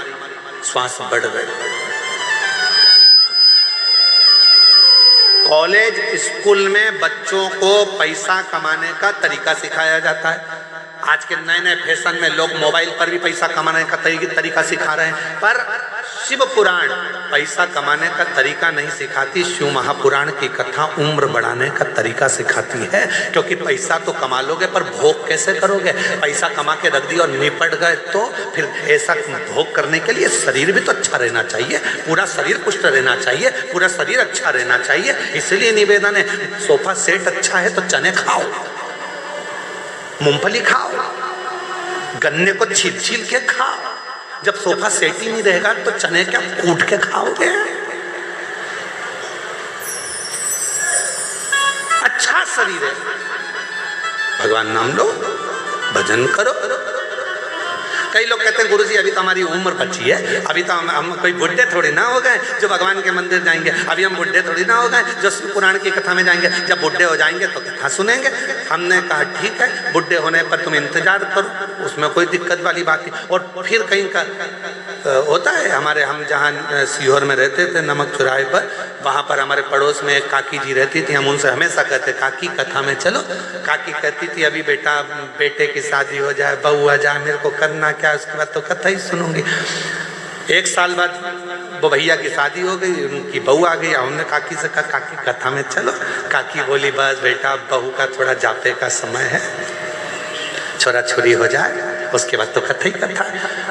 Speaker 1: श्वास बढ़ गई। कॉलेज स्कूल में बच्चों को पैसा कमाने का तरीका सिखाया जाता है। आज के नए नए फैशन में लोग मोबाइल पर भी पैसा कमाने का तरीका सिखा रहे हैं, पर शिव पुराण पैसा कमाने का तरीका नहीं सिखाती। शिव महापुराण की कथा उम्र बढ़ाने का तरीका सिखाती है, क्योंकि पैसा तो कमा लोगे पर भोग कैसे करोगे? पैसा कमा के रख दिया और निपट गए तो फिर ऐसा भोग करने के लिए शरीर भी तो अच्छा रहना चाहिए, पूरा शरीर पुष्ट रहना चाहिए, पूरा शरीर अच्छा रहना चाहिए। इसलिए निवेदन है, सोफा सेट अच्छा है तो चने खाओ, मूंगफली खाओ, गन्ने को छील छील के खाओ। जब सोफा सेट ही नहीं रहेगा तो चने क्या कूट के खाओगे? अच्छा शरीर है, भगवान नाम लो, भजन करो। कई लोग कहते हैं गुरुजी अभी तो हमारी उम्र बची है, अभी तो हम कोई बुढ़े थोड़ी ना हो गए जो भगवान के मंदिर जाएंगे, अभी हम बुढ़े थोड़ी ना हो गए जो शिव पुराण की कथा में जाएंगे। जब बुढ़े हो जाएंगे तो कथा सुनेंगे। हमने कहा ठीक है, बुढ़े होने पर तुम इंतजार करो, उसमें कोई दिक्कत वाली बात नहीं। और फिर कहीं का होता है, हमारे हम जहाँ सीहोर में रहते थे नमक चौराहे पर, वहाँ पर हमारे पड़ोस में एक काकी जी रहती थी। हम उनसे हमेशा कहते काकी कथा में चलो। काकी कहती थी अभी बेटा बेटे की शादी हो जाए, बहू आ जाए, मेरे को करना क्या, उसके बाद तो कथा ही सुनूंगी। 1 साल बाद वो भैया की शादी हो गई, उनकी बहू आ गई। हमने काकी से कहा काकी कथा में चलो। काकी बोली बस बेटा बहू का थोड़ा जाते का समय है, छोरा छोरी हो जाए, उसके बाद तो कथा ही कथा।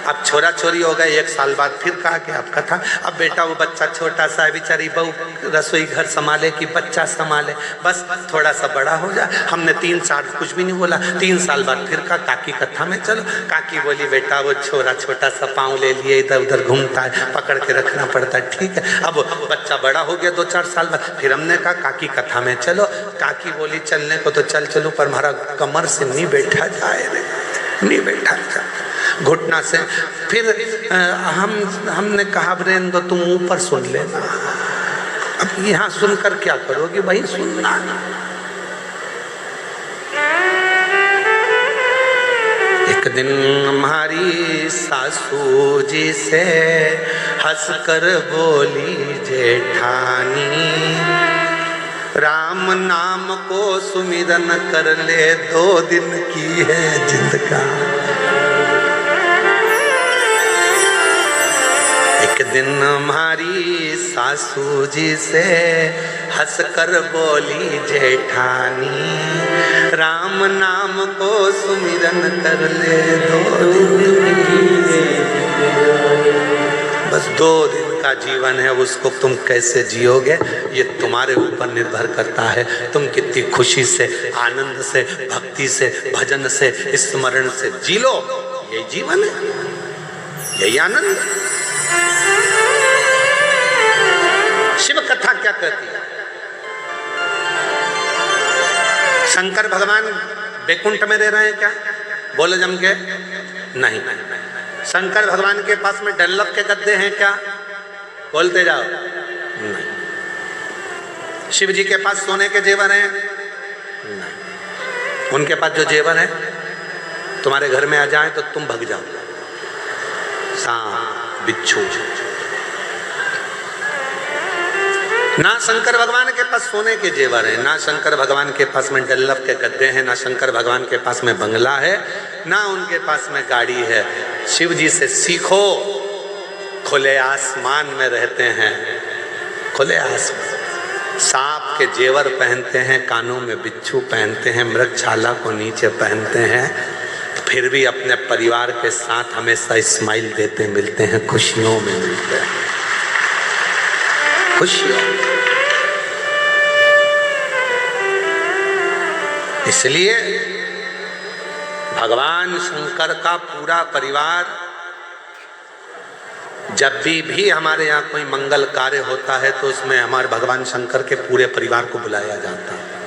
Speaker 1: अब छोरा छोरी हो गए, 1 साल बाद फिर कहा कि अब कथा। अब बेटा वो बच्चा छोटा सा है, बेचारी बहू रसोई घर संभाले कि बच्चा संभाले, बस थोड़ा सा बड़ा हो जाए। हमने 3 साल कुछ भी नहीं बोला। 3 साल बाद फिर कहा काकी कथा में चलो। काकी बोली बेटा वो छोरा छोटा सा पाँव ले लिए इधर उधर घूमता है, पकड़ के रखना पड़ता है, ठीक है। अब बच्चा बड़ा हो गया 2-4 साल बाद, फिर हमने कहा काकी कथा में चलो। काकी बोली चलने को तो चल चलो पर हमारा कमर से नहीं बैठा जाए, नहीं बैठा जाए घुटना से। फिर हमने कहा ब्रेन तो तुम ऊपर सुन लेना। अब यहाँ सुनकर क्या करोगे भाई, सुनना। एक दिन हमारी सासू जी से हंसकर बोली जेठानी, राम नाम को सुमिरन कर ले 2 दिन की है जिंदगानी। एक दिन हमारी सासू जी से हंसकर बोली जेठानी, राम नाम को सुमिरन कर ले 2 दिन की। बस 2 दिन का जीवन है, उसको तुम कैसे जियोगे ये तुम्हारे ऊपर निर्भर करता है। तुम कितनी खुशी से, आनंद से, भक्ति से, भजन से, स्मरण से जी लो, यही जीवन है, यही आनंद। शिव कथा क्या कहती है? शंकर भगवान बैकुंठ में रह रहे हैं क्या? बोले जम के नहीं। शंकर भगवान के पास में डल्लभ के गद्दे हैं क्या? बोलते जाओ। नहीं। शिव जी के पास सोने के जेवर हैं? नहीं। उनके पास जो जेवर है तुम्हारे घर में आ जाए तो तुम भग जाओ। सांप बिच्छू। ना शंकर भगवान के पास सोने के जेवर है, ना शंकर भगवान के पास में डल्लभ के गद्दे हैं, ना शंकर भगवान के पास में बंगला है, ना उनके पास में गाड़ी है। शिव जी से सीखो, खुले आसमान में रहते हैं, खुले आसमान। सांप के जेवर पहनते हैं, कानों में बिच्छू पहनते हैं, मृगछाला को नीचे पहनते हैं, फिर भी अपने परिवार के साथ हमेशा स्माइल देते मिलते हैं, खुशियों में मिलते हैं, खुशियों। इसलिए भगवान शंकर का पूरा परिवार, जब भी हमारे यहाँ कोई मंगल कार्य होता है तो उसमें हमारे भगवान शंकर के पूरे परिवार को बुलाया जाता है।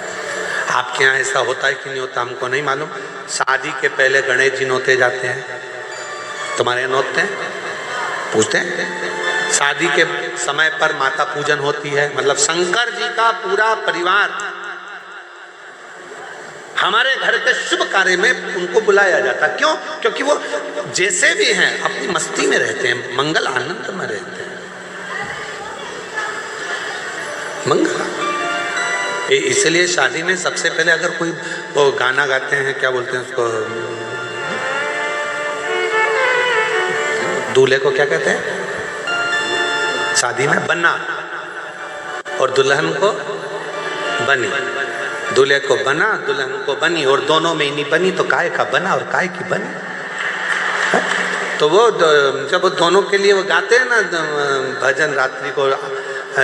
Speaker 1: आपके यहाँ ऐसा होता है कि नहीं होता हमको नहीं मालूम। शादी के पहले गणेश जी नोते जाते हैं, तुम्हारे यहाँ नोते हैं? पूछते हैं। शादी के समय पर माता पूजन होती है, मतलब शंकर जी का पूरा परिवार हमारे घर के शुभ कार्य में उनको बुलाया जाता। क्यों? क्योंकि वो जैसे भी हैं अपनी मस्ती में रहते हैं, मंगल आनंद में रहते हैं, मंगल। इसलिए शादी में सबसे पहले अगर कोई वो गाना गाते हैं, क्या बोलते हैं उसको, दूल्हे को क्या कहते हैं शादी में? बन्ना। और दुल्हन को बनी। दूल्हे को बना, दुल्हन को बनी, और दोनों में ही नहीं बनी तो काय का बना और काय की बनी। तो वो जब वो दोनों के लिए वो गाते हैं ना भजन, रात्रि को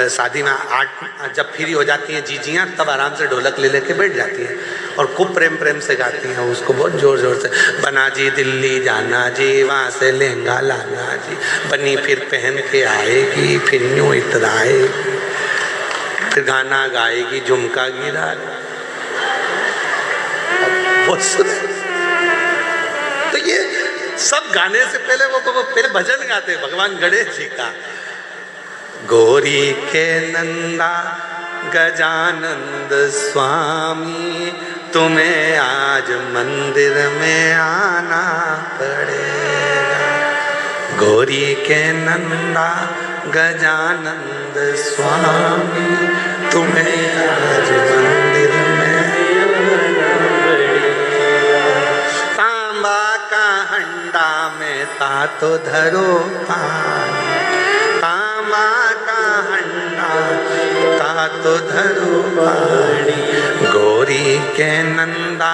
Speaker 1: शादी में 8 जब फ्री हो जाती हैं जीजियाँ, तब आराम से ढोलक ले लेके बैठ जाती हैं और खूब प्रेम प्रेम से गाती हैं उसको, बहुत जोर जोर से। बना जी दिल्ली जाना जी, वहाँ से लहंगा लाना जी, बनी फिर पहन के आएगी, फिर यूँ इतराएगी, फिर गाना गाएगी, झुमका गिरा। वो सुने तो ये सब गाने से पहले वो पहले भजन गाते भगवान गणेश जी का। गौरी के नंदा गजानंद स्वामी, तुम्हें आज मंदिर में आना पड़ेगा। गौरी के नंदा गजानंद स्वामी, तुम्हें आज मंदिर में आना पड़ेगा। तांबा का हंडा में तातो धरो पानी, तांबा का हंडा तातो धरो पानी। गौरी के नंदा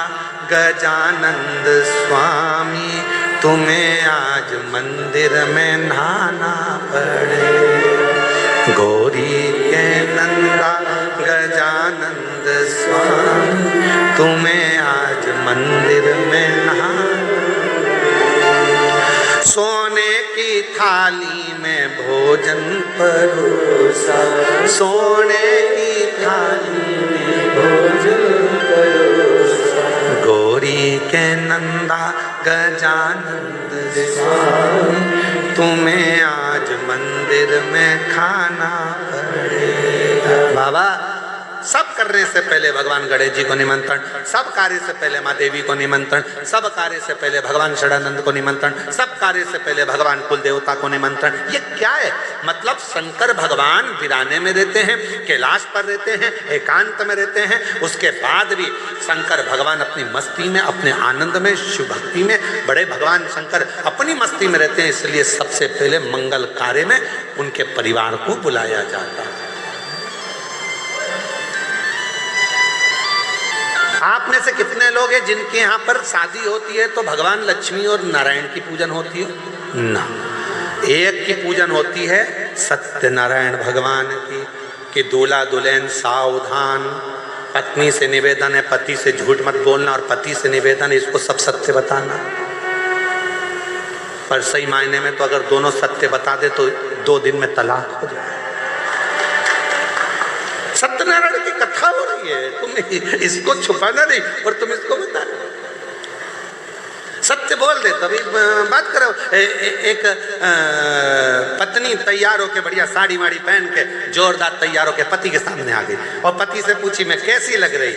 Speaker 1: गजानंद स्वामी, तुम्हें आज मंदिर में नहाना पड़ेगा। गौरी के नंदा गजानंद स्वामी, तुम्हें आज मंदिर में नहाना। सोने की थाली में भोजन परोसा, सोने की थाली में भोजन परोसा। गौरी के नंदा गजानंद स्वामी, तुम्हें आज मंदिर में खाना पड़ेगा। बाबा, सब करने से पहले भगवान गणेश जी को निमंत्रण, सब कार्य से पहले माँ देवी को निमंत्रण, सब कार्य से पहले भगवान षडानंद को निमंत्रण, सब कार्य से पहले भगवान कुल देवता को निमंत्रण। ये क्या है? मतलब शंकर भगवान वीराने में रहते हैं, कैलाश पर रहते हैं, एकांत में रहते हैं, उसके बाद भी शंकर भगवान अपनी मस्ती में, अपने आनंद में, शिव भक्ति में, बड़े भगवान शंकर अपनी मस्ती में रहते हैं। इसलिए सबसे पहले मंगल कार्य में उनके परिवार को बुलाया जाता है। आप में से कितने लोग हैं जिनके यहाँ पर शादी होती है तो भगवान लक्ष्मी और नारायण की पूजन होती है? ना, एक की पूजन होती है सत्यनारायण भगवान की, कि दूल्हा दुल्हन सावधान, पत्नी से निवेदन है पति से झूठ मत बोलना, और पति से निवेदन है इसको सब सत्य बताना। पर सही मायने में तो अगर दोनों सत्य बता दे तो 2 दिन में तलाक हो जाए। सत्यनारायण की कथा हो रही है, तुम इसको छुपाना नहीं और तुम इसको बता रहे। सत्य बोल दे तभी बात करो। एक पत्नी तैयार होके बढ़िया साड़ी वाड़ी पहन के जोरदार तैयार होके पति के सामने आ गई और पति से पूछी मैं कैसी लग रही।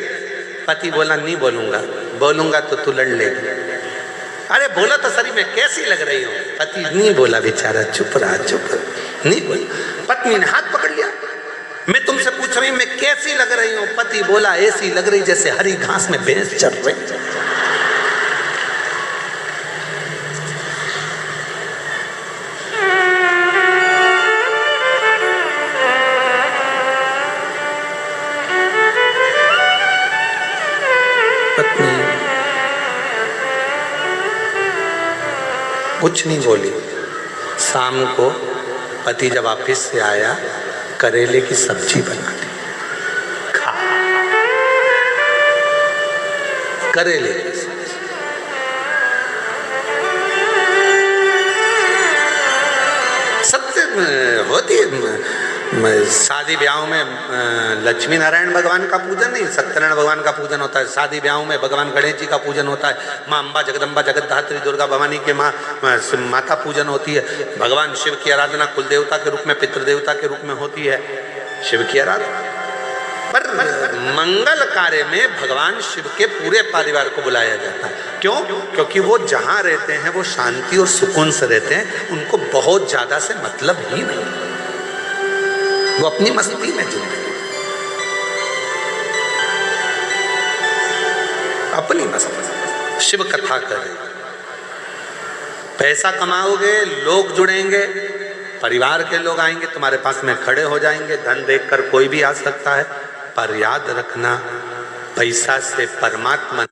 Speaker 1: पति बोला नहीं बोलूंगा, बोलूंगा तो तू लड़ लेगी। अरे बोला तो सही मैं कैसी लग रही हूँ। पति नहीं बोला, बेचारा चुप रहा, नहीं बोला। पत्नी ने हाथ पकड़ लिया, मैं तुमसे पूछ रही हूँ मैं कैसी लग रही हूँ। पति बोला ऐसी लग रही जैसे हरी घास में भैंस चढ़ रही। पत्नी कुछ नहीं बोली। शाम को पति जब ऑफिस से आया, करेले की सब्जी बना दी, खा। करेले की सब्जी सबसे होती है। शादी ब्याह में लक्ष्मी नारायण भगवान का पूजन नहीं, सत्यनारायण भगवान का पूजन होता है। शादी ब्याह में भगवान गणेश जी का पूजन होता है। माँ अम्बा, जगदम्बा, जगतधात्री, दुर्गा भवानी के माता पूजन होती है। भगवान शिव की आराधना कुल देवता के रूप में, पितृदेवता के रूप में होती है, शिव की आराधना। पर मंगल कार्य में भगवान शिव के पूरे परिवार को बुलाया जाता है। क्यों? क्योंकि वो जहाँ रहते हैं वो शांति और सुकून से रहते हैं, उनको बहुत ज्यादा से मतलब ही नहीं, वो अपनी मस्ती में जीते, अपनी मस्ती। शिव कथा करें, पैसा कमाओगे, लोग जुड़ेंगे, परिवार के लोग आएंगे, तुम्हारे पास में खड़े हो जाएंगे। धन देखकर कोई भी आ सकता है, पर याद रखना पैसा से परमात्मा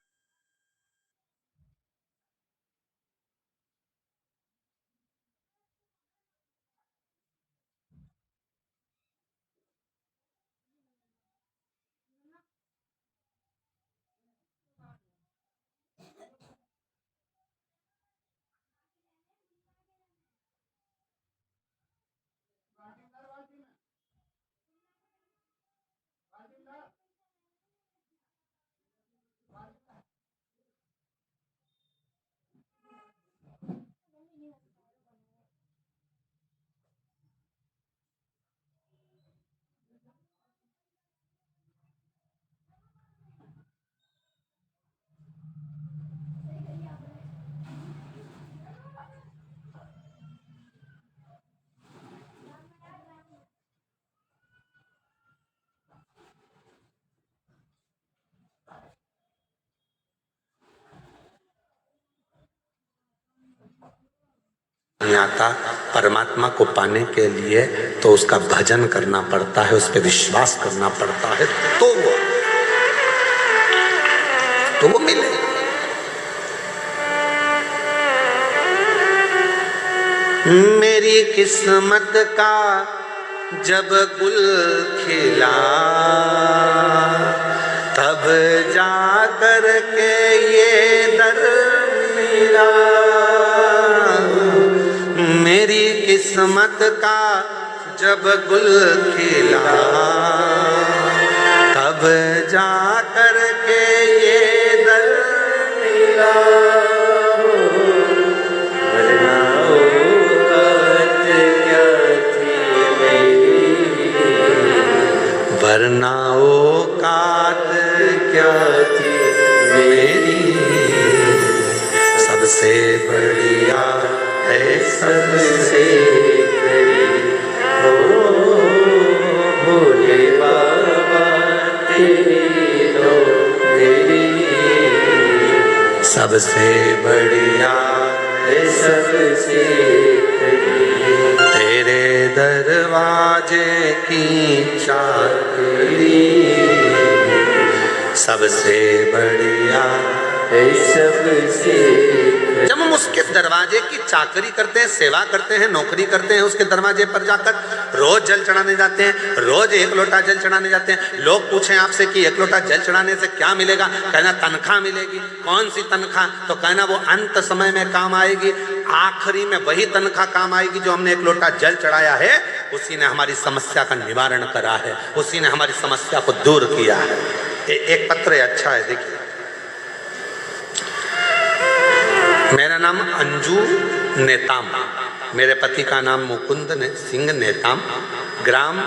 Speaker 1: नहीं आता। परमात्मा को पाने के लिए तो उसका भजन करना पड़ता है, उस पर विश्वास करना पड़ता है, तो वो मिले। मेरी किस्मत का जब गुल खिला, तब जा कर के ये दर मिला। मेरी किस्मत का जब गुल खिला, तब जा कर के ये दर मिला। वरना औकात क्या थी मेरी, वरना औकात क्या थी मेरी। सबसे बढ़िया है सबसे करीब, हो भोले बाबा तेरी तो तेरी। सबसे बढ़िया है सबसे करीब, तेरे दरवाजे की चाकरी। सबसे बढ़िया है सबसे। जब हम उसके दरवाजे की चाकरी करते हैं, सेवा करते हैं, नौकरी करते हैं, उसके दरवाजे पर जाकर रोज जल चढ़ाने जाते हैं, रोज एक लोटा जल चढ़ाने जाते हैं। लोग पूछें आपसे कि एक लोटा जल चढ़ाने से क्या मिलेगा, कहना तनख्वाह मिलेगी। कौन सी तनख्वाह? तो कहना वो अंत समय में काम आएगी, आखिरी में वही तनख्वाह काम आएगी जो हमने एक लोटा जल चढ़ाया है, उसी ने हमारी समस्या का निवारण करा है, उसी ने हमारी समस्या को दूर किया है। एक पत्र अच्छा है, देखिए। मेरा नाम अंजू नेताम, मेरे पति का नाम मुकुंद सिंह नेताम, ग्राम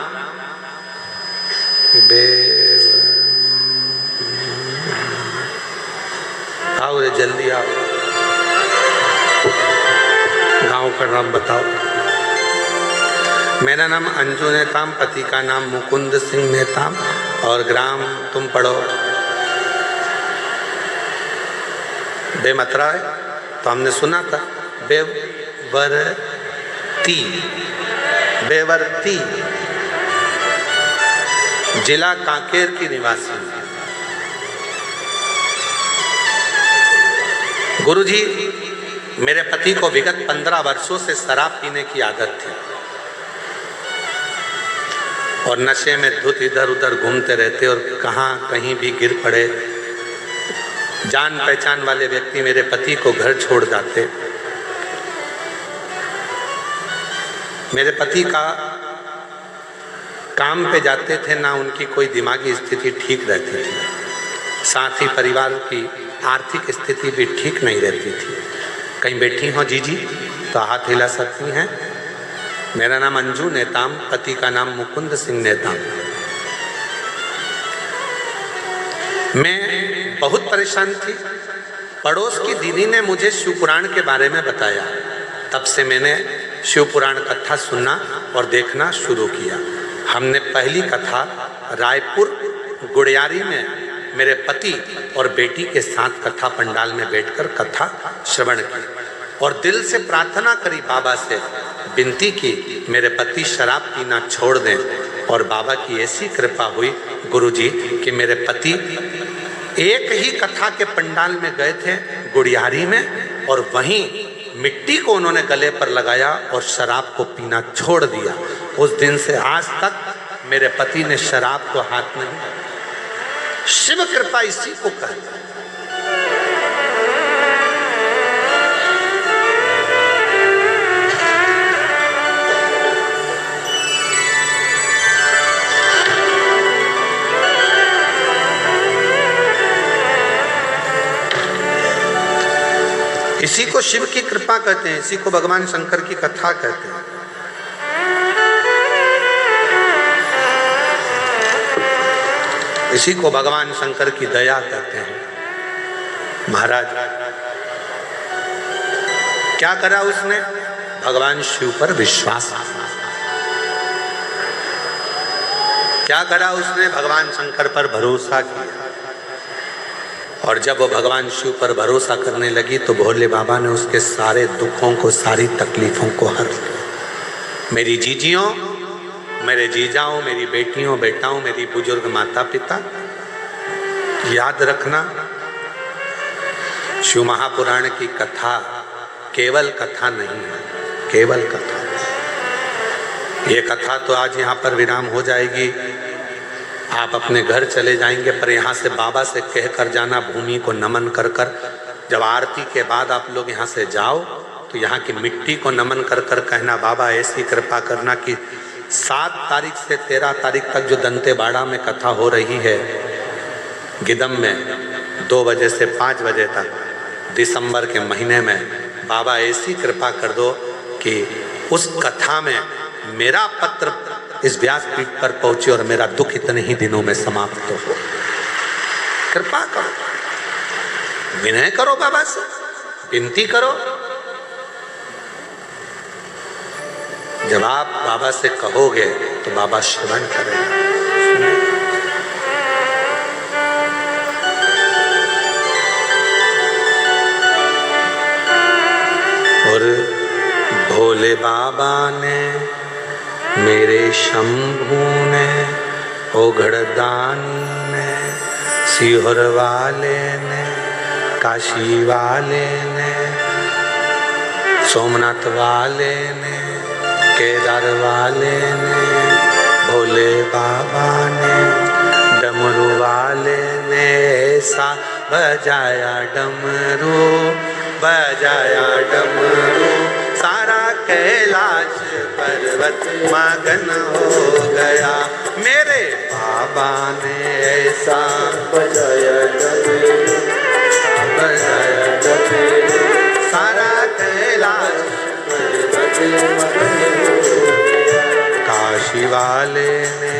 Speaker 1: आओ रे जल्दी आओ, गांव का नाम बताओ। मेरा नाम अंजू नेताम, पति का नाम मुकुंद सिंह नेताम और ग्राम तुम पढ़ो बेमतरा है, तो हमने सुना था बेवरती, बेवरती जिला कांकेर की निवासी। गुरुजी, मेरे पति को विगत 15 वर्षों से शराब पीने की आदत थी और नशे में धुत इधर उधर घूमते रहते और कहाँ कहीं भी गिर पड़े। जान पहचान वाले व्यक्ति मेरे पति को घर छोड़ जाते। मेरे पति का काम पे जाते थे ना, उनकी कोई दिमागी स्थिति ठीक रहती थी, साथ ही परिवार की आर्थिक स्थिति भी ठीक नहीं रहती थी। कहीं बैठी हो जीजी तो हाथ हिला सकती हैं। मेरा नाम अंजू नेताम, पति का नाम मुकुंद सिंह नेताम। मैं बहुत परेशान थी। पड़ोस की दीदी ने मुझे शिव पुराण के बारे में बताया, तब से मैंने शिव पुराण कथा सुनना और देखना शुरू किया। हमने पहली कथा रायपुर गुड़ियारी में मेरे पति और बेटी के साथ कथा पंडाल में बैठकर कथा श्रवण की और दिल से प्रार्थना करी, बाबा से विनती की मेरे पति शराब पीना छोड़ दें। और बाबा की ऐसी कृपा हुई गुरुजी कि मेरे पति एक ही कथा के पंडाल में गए थे गुड़ियारी में और वहीं मिट्टी को उन्होंने गले पर लगाया और शराब को पीना छोड़ दिया। उस दिन से आज तक मेरे पति ने शराब को हाथ नहीं लगाया। शिव कृपा इसी को कहते हैं। इसी को शिव की कृपा कहते हैं, इसी को भगवान शंकर की कथा कहते हैं। इसी को भगवान शंकर की दया कहते हैं। महाराज क्या करा उसने? भगवान शिव पर विश्वास। क्या करा उसने? भगवान शंकर पर भरोसा किया। और जब वो भगवान शिव पर भरोसा करने लगी तो भोले बाबा ने उसके सारे दुखों को, सारी तकलीफों को हर लिया। मेरी जीजियों, मेरे जीजाओं, मेरी बेटियों, बेटाओं, मेरी बुजुर्ग माता पिता, याद रखना, शिव महापुराण की कथा केवल कथा नहीं है, केवल कथा। ये कथा तो आज यहाँ पर विराम हो जाएगी, आप अपने घर चले जाएंगे, पर यहाँ से बाबा से कह कर जाना, भूमि को नमन कर कर। जब आरती के बाद आप लोग यहाँ से जाओ तो यहाँ की मिट्टी को नमन कर कर कहना, बाबा ऐसी कृपा करना कि 7 तारीख से 13 तारीख तक जो दंतेवाड़ा में कथा हो रही है गिदम में 2 बजे से 5 बजे तक दिसंबर के महीने में, बाबा ऐसी कृपा कर दो कि उस कथा में मेरा पत्र इस व्यासपीठ पर पहुंचे और मेरा दुख इतने ही दिनों में समाप्त हो। कृपा करो, विनय करो, बाबा से विनती करो। जब आप बाबा से कहोगे तो बाबा श्रवण करेगा। और भोले बाबा ने, मेरे शंभू ने, ओघड़दानी ने, सीहोर वाले ने, काशी वाले ने, सोमनाथ वाले ने, केदार वाले ने, भोले बाबा ने, डमरू वाले ने, ऐसा बजाया डमरू, बजाया डमरू, सारा कैलाश पर्वत मगन हो गया। मेरे बाबा ने ऐसा बजाया डमरू, बजाया डमरू, काशी वाले ने,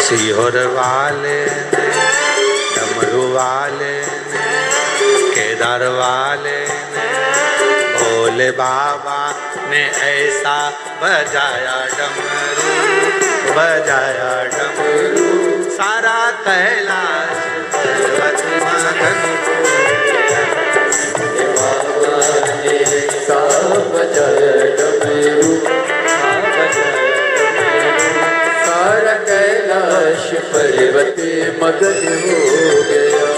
Speaker 1: सीहोर वाले ने, डमरू वाले ने, केदार वाले ने, भोले बाबा ने ऐसा बजाया डमरू, बजाया डमरू, सारा कैलाश पर्वत मगन हो गया।
Speaker 2: बाबा ने ऐसा बजाया डमरू, सारा कैलाश पर्वत मगन हो गया।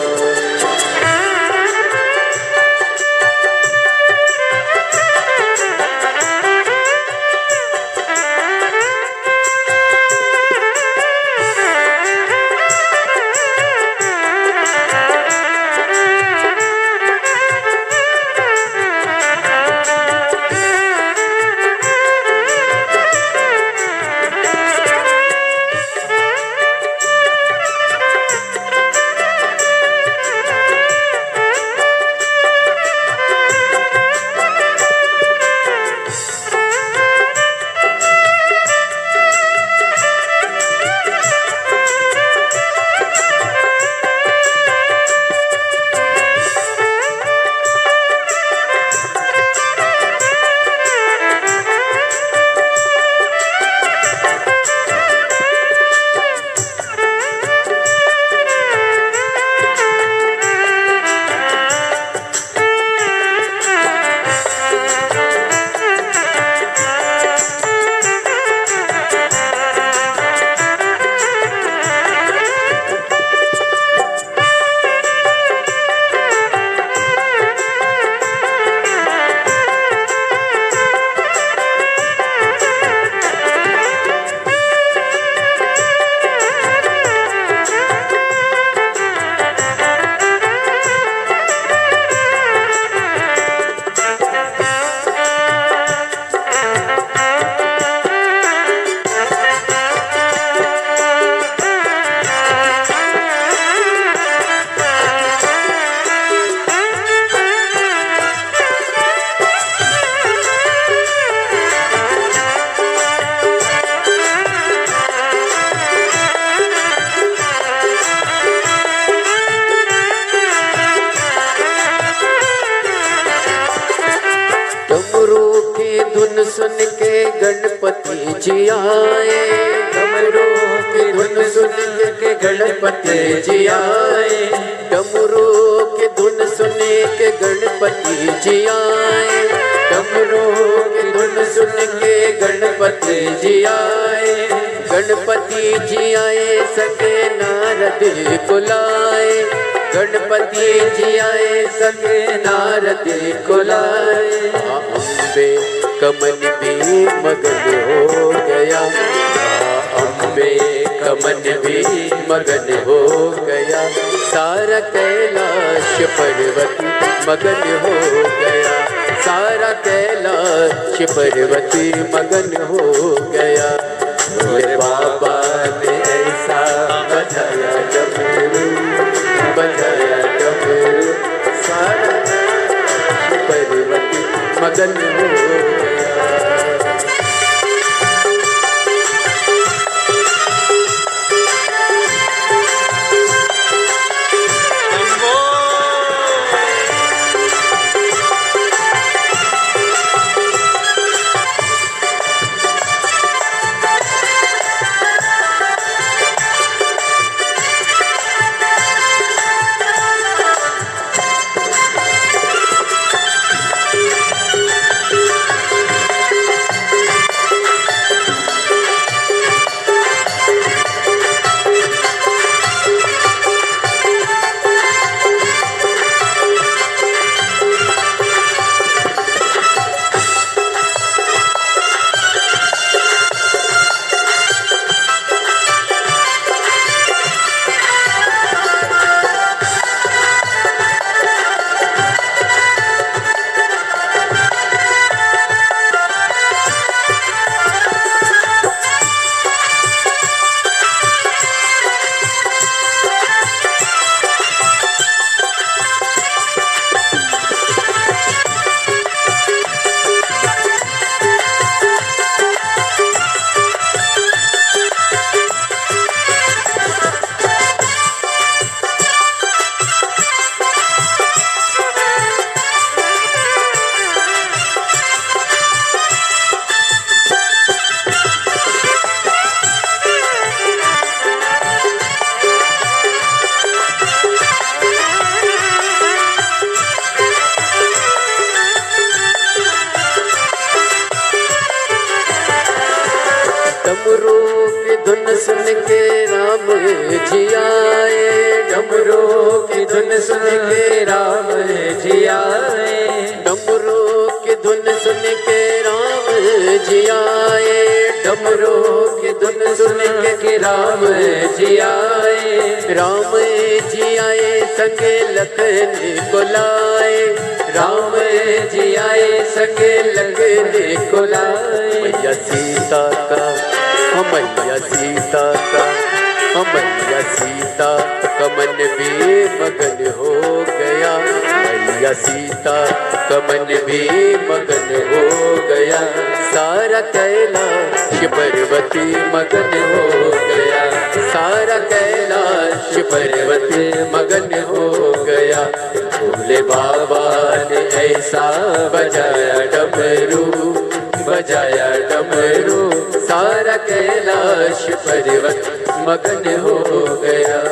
Speaker 2: सुन के गणपति जी आए, डमरू की धुन सुन के गणपति जी आए, डमरू की धुन सुन के गणपति जी आए, डमरू की धुन सुन के गणपति जी आए, गणपति जी आए सके नारद बुलाए, गणपति जी आए सके नारद बुलाए। अम्बे कमन भी मगन हो गया, अम्बे कमन भी मगन हो गया, सारा कैलाश पर्वत मगन हो गया, सारा कैलाश पर्वत मगन हो गया। भोले बाबा ने ऐसा बजाया डमरू, बजाया डमरू, सारा पर्वत मगन हो गया। की धुन सुन के राम जी आए, डमरू की धुन सुन के राम जी आए, डमरू की धुन सुन के राम जी आए, डमरू की धुन सुन के राम जी आए, राम जी आए संगे लखन को लाए, राम जी आए संगे लखन को लाए। मैया सीता का, मैया सीता का, मैया सीता का मन भी मगन हो गया, मैया सीता का मन भी मगन हो गया, सारा कैलाश पर्वती मगन हो गया, सारा कैलाश पर्वती मगन हो गया। भोले बाबा ने ऐसा बजाया डमरू, बजाया डमरू, सारा कैलाश पर्वत मगन हो गया।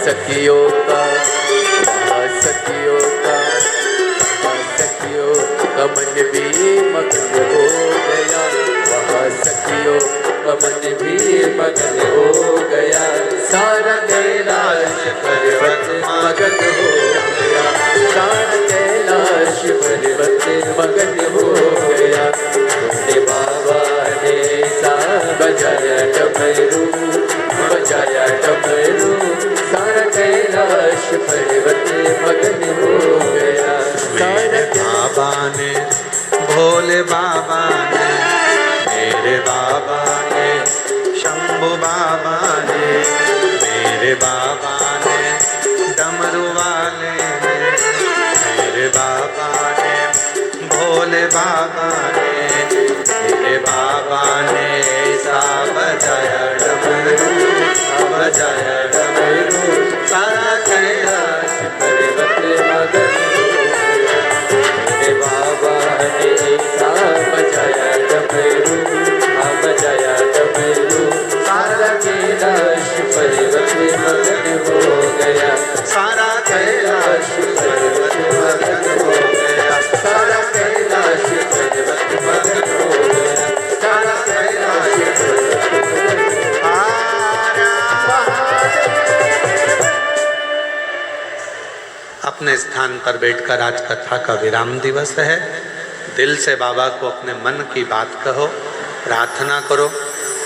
Speaker 2: सखियों का, सखियों का, सखियों का मन भी मगन हो गया, वहाँ सखियों का मन भी मगन हो गया, सारा कैलाश पर्वत मगन हो गया, सारा कैलाश पर्वत मगन हो गया। भोले बाबा ने सा बजाया डमरू, बजाया डमरू, सारा कैलाश पर्वत मगन हो गया।
Speaker 1: मेरे बाबा ने, भोले बाबा ने, मेरे बाबा ने, शंभू बाबा ने, मेरे बाबा ने, डमरू वाले ने, मेरे बाबा ने, भोले बाबा ने, मेरे बाबा ने ऐसा बजाया डमरू, बजाया डमरू, सारा कैलाश पर्वत मगन हो गया। मेरे बाबा ने ऐसा बजाया डमरू, बजाया डमरू, सारा अपने स्थान पर बैठकर आज कथा का विराम दिवस है। दिल से बाबा को अपने मन की बात कहो, प्रार्थना करो,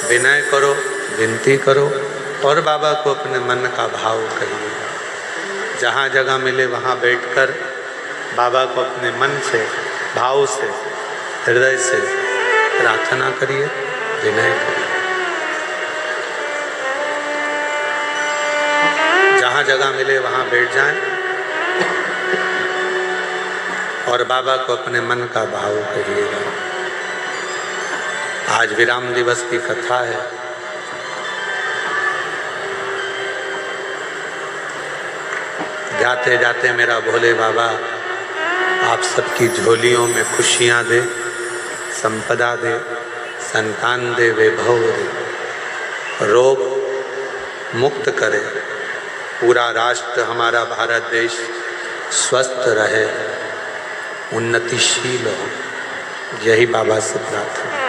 Speaker 1: विनय करो, विनती करो और बाबा को अपने मन का भाव कहिए। जहाँ जगह मिले वहाँ बैठकर बाबा को अपने मन से, भाव से, हृदय से प्रार्थना करिए, विनय करिए। जहाँ जगह मिले वहाँ बैठ जाएं और बाबा को अपने मन का भाव कहिएगा। आज विराम दिवस की कथा है। जाते जाते मेरा भोले बाबा आप सबकी झोलियों में खुशियाँ दे, संपदा दे, संतान दे, वैभव दे, रोग मुक्त करे, पूरा राष्ट्र हमारा भारत देश स्वस्थ रहे, उन्नतिशील हो। यही बाबा से प्रार्थना।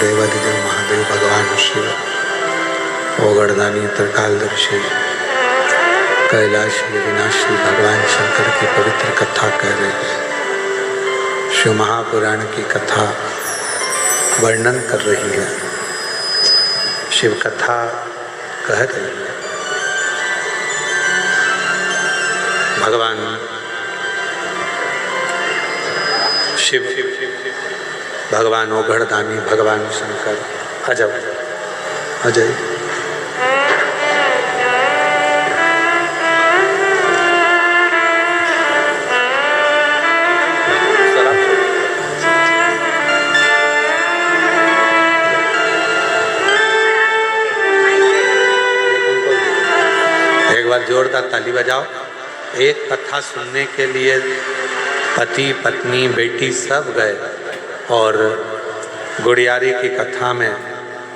Speaker 1: देवादिदेव महादेव भगवान शिव, ओगड़दानी त्रिकालदर्शी, कैलाशी विनाशी भगवान शंकर की पवित्र कथा कह रहे हैं। शिव महापुराण की कथा वर्णन कर रही है, शिव कथा कह रही है। भगवान शिव, भगवान ओगड़दानी, भगवान शंकर, अजब अजय एक बार जोरदार ताली बजाओ। एक कथा सुनने के लिए पति पत्नी बेटी सब गए और गुड़ियारी की कथा में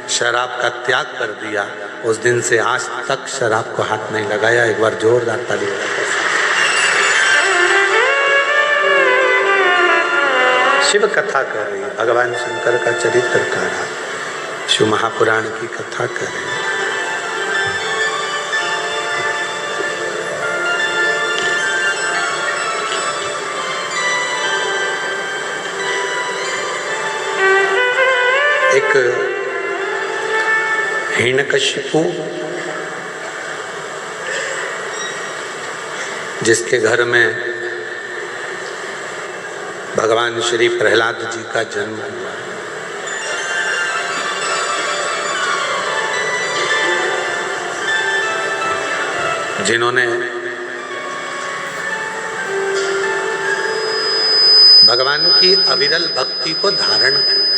Speaker 1: शराब का त्याग कर दिया। उस दिन से आज तक शराब को हाथ नहीं लगाया। एक बार जोरदार ताली बजाइए। शिव कथा कर रही है, भगवान शंकर का चरित्र कर रहा है, शिव महापुराण की कथा कर रही है। एक हिरण्यकशिपु जिसके घर में भगवान श्री प्रहलाद जी का जन्म हुआ, जिन्होंने भगवान की अविरल भक्ति को धारण किया।